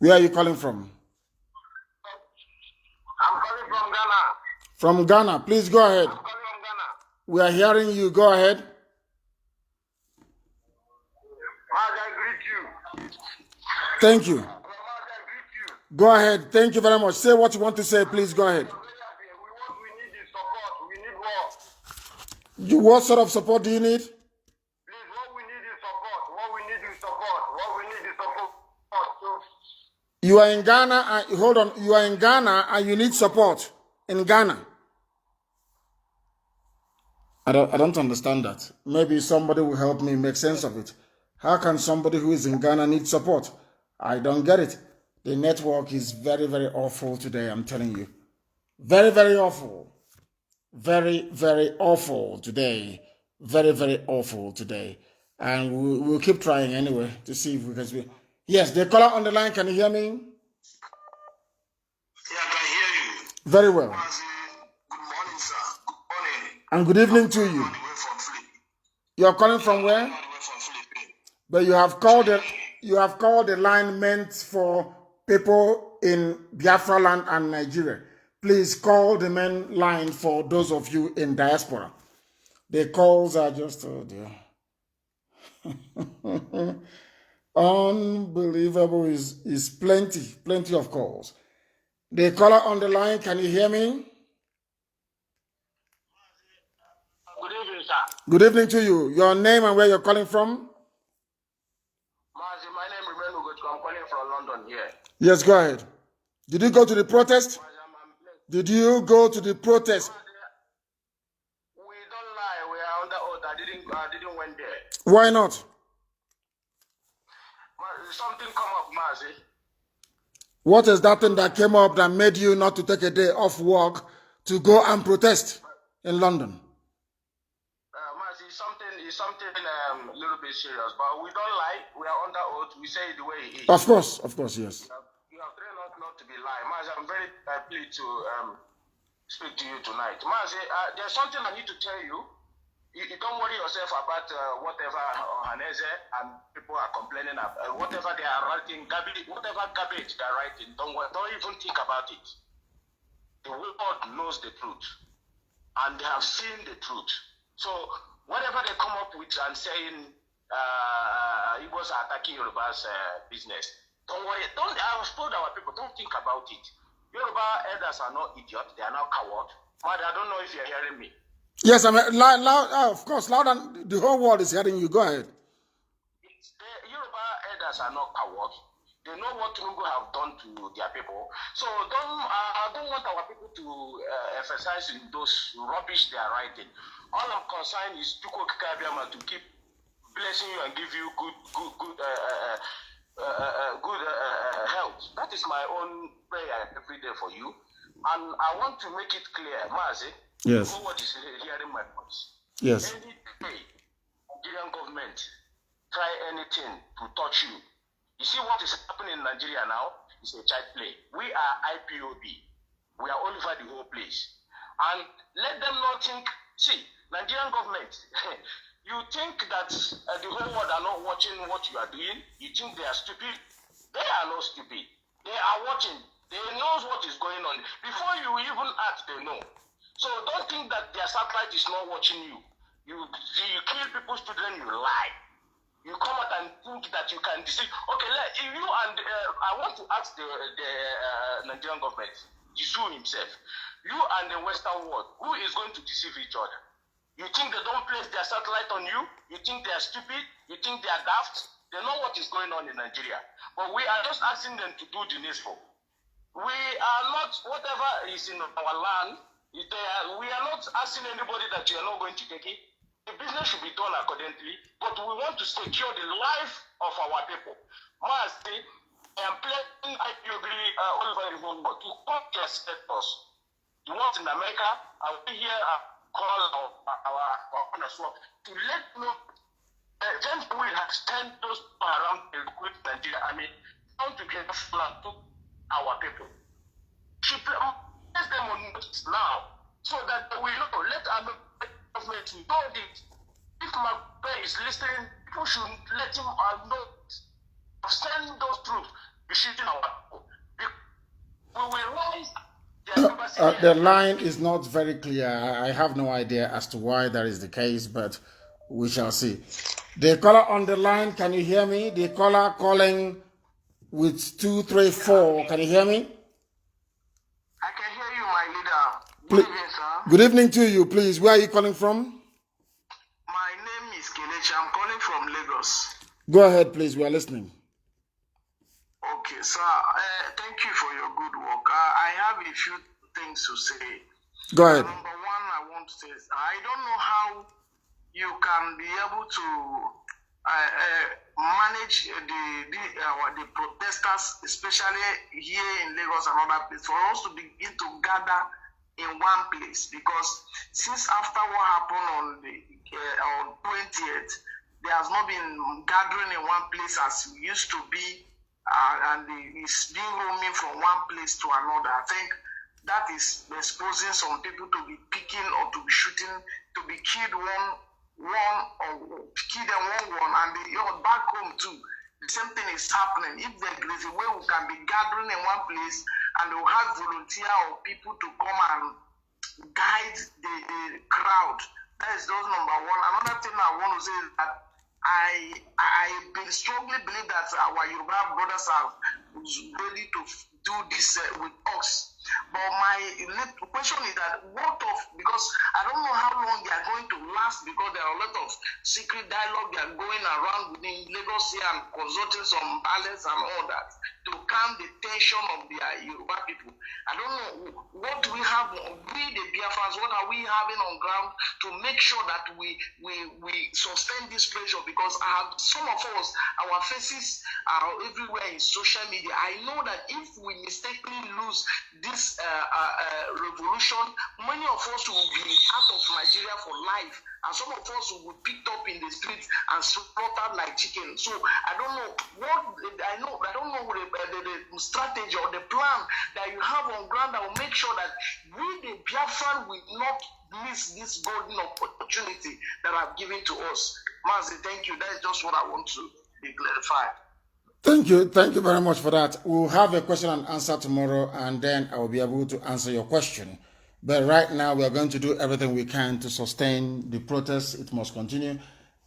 Where are you calling from? I'm calling from Ghana. From Ghana. Please go ahead. I'm calling from Ghana. We are hearing you. Go ahead. I greet you. Thank you. I greet you. Go ahead. Thank you very much. Say what you want to say. Please go ahead. We need the support. We need more. What sort of support do you need? You are in Ghana. Hold on. You are in Ghana and you need support in Ghana. I don't understand that. Maybe somebody will help me make sense of it. How can somebody who is in Ghana need support? I don't get it. The network is very, very awful today, I'm telling you. Very, very awful. Very, very awful today. Very, very awful today. And we'll keep trying anyway to see if we can speak. Yes, the caller on the line, can you hear me? Yeah, I can hear you. Very well. Good morning, sir. Good morning. And good evening to you. You are calling from where? But you have called the line meant for people in Biafra land and Nigeria. Please call the main line for those of you in diaspora. The calls are just, oh dear. Unbelievable is plenty of calls. The caller on the line, can you hear me? Good evening, sir. Good evening to you. Your name and where you're calling from? My name is Nnamdi. I'm calling from London here. Yes, go ahead. Did you go to the protest? Did you go to the protest? We don't lie. We are under oath. I didn't went there. Why not? Something come up, Mazi. What is that thing that came up that made you not to take a day off work to go and protest in London? Mazi, it's something a little bit serious, but we don't lie. We are under oath. We say it the way it is. Of course, yes. You have trained us not to be lying. Mazi, I'm very pleased to speak to you tonight. Mazi, there's something I need to tell you. You don't worry yourself about whatever Hanese and people are complaining about, whatever they are writing, whatever garbage they are writing, don't even think about it. The world knows the truth, and they have seen the truth. So whatever they come up with and saying Igbos are attacking Yoruba's business, don't worry. I have told our people, don't think about it. Yoruba elders are not idiots, they are not cowards. But I don't know if you're hearing me. Yes, I'm loud. Of course, loud, and the whole world is hearing you. Go ahead. Nigerians are not cowards. They know what Tinubu have done to their people. So I don't want our people to emphasize in those rubbish they are writing. All I'm concerned is Tuko Kikabiama to keep blessing you and give you good health. That is my own prayer every day for you. And I want to make it clear, Mazi, yes, who is hearing my voice. Yes. Any day, Nigerian government try anything to touch you. You see what is happening in Nigeria now? It's a child play. We are IPOB. We are all over the whole place. And let them not think, see, Nigerian government, you think that the whole world are not watching what you are doing? You think they are stupid? They are not stupid. They are watching. They know what is going on. Before you even ask, they know. So don't think that their satellite is not watching you. You kill people's children, you lie. You come out and think that you can deceive. Okay, if you and I want to ask the Nigerian government, Jisu himself, you and the Western world, who is going to deceive each other? You think they don't place their satellite on you? You think they are stupid? You think they are daft? They know what is going on in Nigeria. But we are just asking them to do the needful. We are not, whatever is in our land, we are not asking anybody that you are not going to take it. The business should be done accordingly, but we want to secure the life of our people. Master, I am playing IPOB all over the whole world to come to us. You want in America, I will hear a call our as well to let know James Will has sent those around the Nigeria. I mean, how to get flat to our people. She place them on notice now so that we know, let our government know this. If my brother is listening, people should let him know. Send those troops be shooting our people. We will rise. The line is not very clear. I have no idea as to why that is the case, but we shall see. The caller on the line, can you hear me? The caller calling with 234, can you hear me? I can hear you, my leader. Good evening, sir. Good evening to you, please. Where are you calling from? My name is Kelechi. I'm calling from Lagos. Go ahead, please. We are listening. Okay, sir. Thank you for your good work. I have a few things to say. Go ahead. Number one, I want to say, I don't know how you can be able to manage the protesters, especially here in Lagos and other places, for us to begin to gather in one place. Because since after what happened on the 20th, there has not been gathering in one place as it used to be, and it's being roaming from one place to another. I think that is exposing some people to be picking or to be shooting, to be killed one, and back home too. The same thing is happening. If there is a way we can be gathering in one place and we'll have volunteer or people to come and guide the crowd, that is just number one. Another thing I want to say is that I strongly believe that our Yoruba brothers are ready to do this with us. But my question is that because I don't know how long they are going to last, because there are a lot of secret dialogue that are going around within Lagos here and consulting some balance and all that to calm the tension of the Yoruba people. I don't know what we have, we the Biafrans, what are we having on ground to make sure that we sustain this pressure, because some of us, our faces are everywhere in social media. I know that if we mistakenly lose this revolution, many of us will be out of Nigeria for life, and some of us will be picked up in the streets and slaughtered like chicken. So I don't know the strategy or the plan that you have on ground that will make sure that we the Biafran will not miss this golden opportunity that I've given to us. Mazi, thank you. That is just what I want to be clarified. Thank you very much for that. We'll have a question and answer tomorrow, and then I will be able to answer your question. But right now, we are going to do everything we can to sustain the protest. It must continue.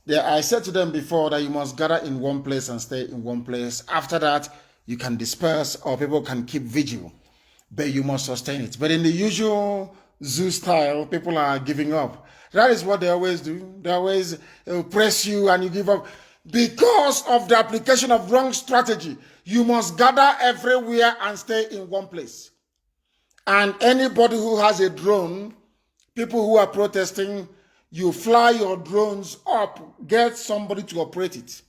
I said to them before that you must gather in one place and stay in one place. After that, you can disperse or people can keep vigil, but you must sustain it. But in the usual zoo style, people are giving up. That is what they always do. They always press you and you give up. because of the application of wrong strategy, you must gather everywhere and stay in one place. And anybody who has a drone, people who are protesting, you fly your drones up, get somebody to operate it.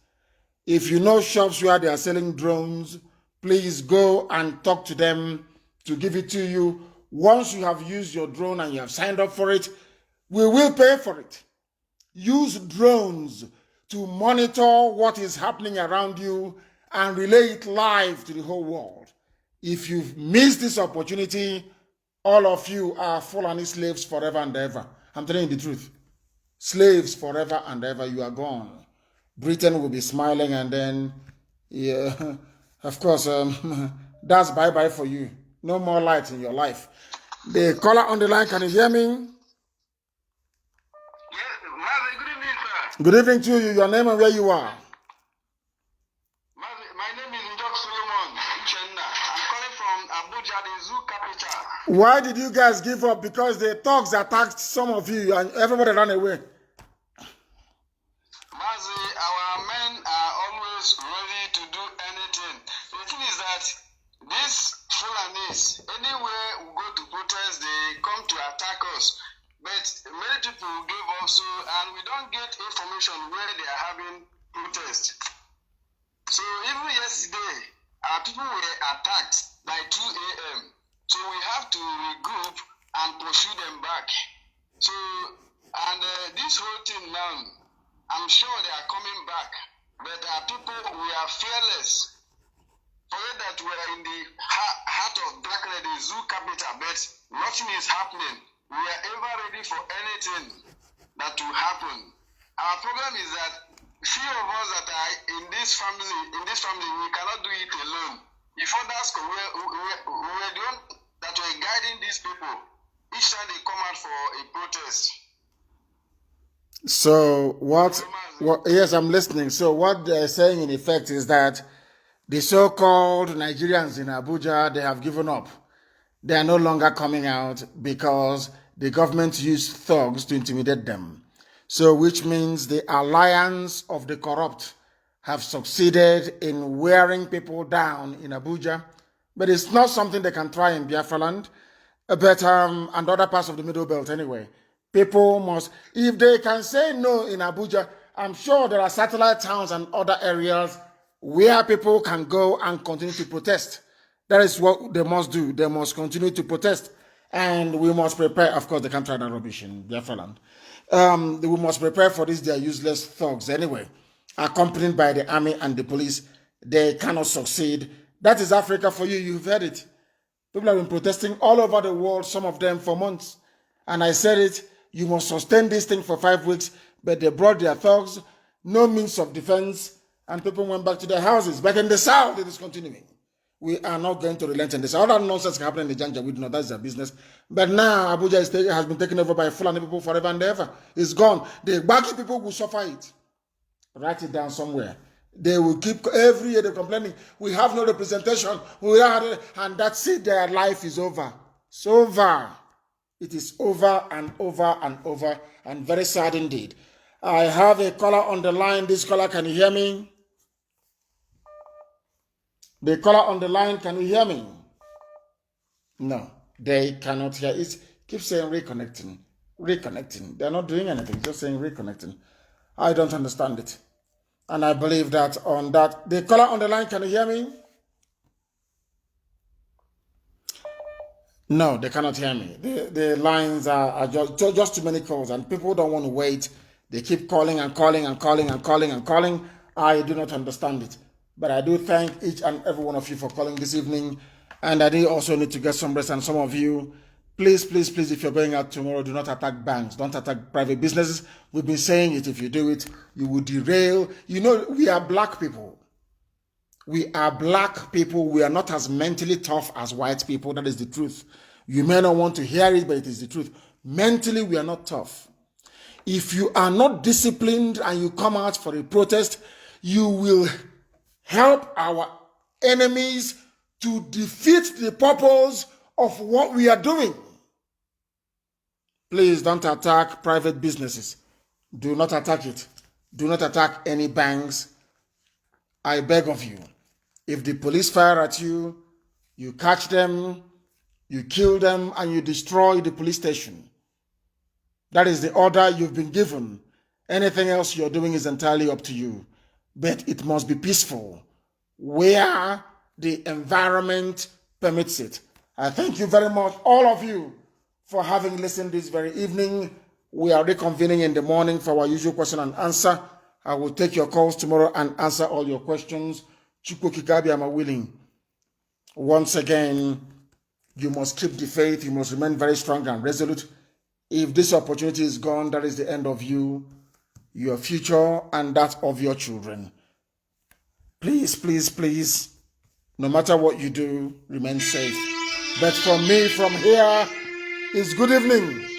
If you know shops where they are selling drones, please go and talk to them to give it to you. Once you have used your drone and you have signed up for it, we will pay for it. Use drones to monitor what is happening around you and relay it live to the whole world. If you've missed this opportunity, all of you are Fulani slaves forever and ever. I'm telling you the truth. Slaves forever and ever, you are gone. Britain will be smiling, and then, yeah, of course, that's bye-bye for you. No more light in your life. The caller on the line, can you hear me? Yes, Mazi, good evening, sir. Good evening to you. Your name and where you are. Mazi, my name is Njok Solomon Uchenna. I'm calling from Abuja, the zoo capital. Why did you guys give up? Because the thugs attacked some of you and everybody ran away. Mazi, our men are always ready to do anything. The thing is that these Fulanis, anywhere we go to protest, they come to attack us. But many people give also, and we don't get information where they are having protest. So even yesterday, our people were attacked by 2 a.m. So we have to regroup and pursue them back. So, and this whole thing now, I'm sure they are coming back. But our people, we are fearless. Forget that we are in the heart of darkness, the zoo capital, but nothing is happening. We are ever ready for anything that will happen. Our problem is that few of us that are in this family, we cannot do it alone. If others we were the one that were guiding these people each time they come out for a protest. So what yes, I'm listening. So what they're saying in effect is that the so-called Nigerians in Abuja, they have given up. They are no longer coming out because the government used thugs to intimidate them. So which means the alliance of the corrupt have succeeded in wearing people down in Abuja. But it's not something they can try in Biafra land, but and other parts of the Middle Belt anyway. People must, if they can say no in Abuja, I'm sure there are satellite towns and other areas where people can go and continue to protest. That is what they must do. They must continue to protest. And we must prepare, of course, they can't try that rubbish in Biafra land. We must prepare for this, they're useless thugs anyway. Accompanied by the army and the police, they cannot succeed. That is Africa for you, you've heard it. People have been protesting all over the world, some of them for months. And I said it, you must sustain this thing for 5 weeks, but they brought their thugs, no means of defense, and people went back to their houses. But in the south, it is continuing. We are not going to relent in this. All that nonsense can happen in the Janja, we know that's their business. But now Abuja has been taken over by Fulani people forever and ever. It's gone. The Baki people will suffer it. Write it down somewhere. They will keep every year they're complaining. We have no representation. And that's it. Their life is over. It's over. It is over and over and over, and very sad indeed. I have a caller on the line. This caller, can you hear me? The caller on the line, can you hear me? No, they cannot hear. It keeps saying reconnecting, reconnecting. They're not doing anything, just saying reconnecting. I don't understand it. And I believe that on that, the caller on the line, can you hear me? No, they cannot hear me. The lines are just too many calls, and people don't want to wait. They keep calling and calling and calling and calling and calling. I do not understand it. But I do thank each and every one of you for calling this evening. And I do also need to get some rest. And some of you, please, please, please, if you're going out tomorrow, do not attack banks. Don't attack private businesses. We've been saying it. If you do it, you will derail. You know, we are black people. We are black people. We are not as mentally tough as white people. That is the truth. You may not want to hear it, but it is the truth. Mentally, we are not tough. If you are not disciplined and you come out for a protest, you will help our enemies to defeat the purpose of what we are doing. Please don't attack private businesses. Do not attack it. Do not attack any banks. I beg of you. If the police fire at you, you catch them, you kill them, and you destroy the police station. That is the order you've been given. Anything else you're doing is entirely up to you. But it must be peaceful, where the environment permits it. I thank you very much, all of you, for having listened this very evening. We are reconvening in the morning for our usual question and answer. I will take your calls tomorrow and answer all your questions. Chukwu Kikabi, I'm willing. Once again, you must keep the faith. You must remain very strong and resolute. If this opportunity is gone, that is the end of you, your future, and that of your children. Please, please, please, no matter what you do, remain safe. But from me, from here, is good evening.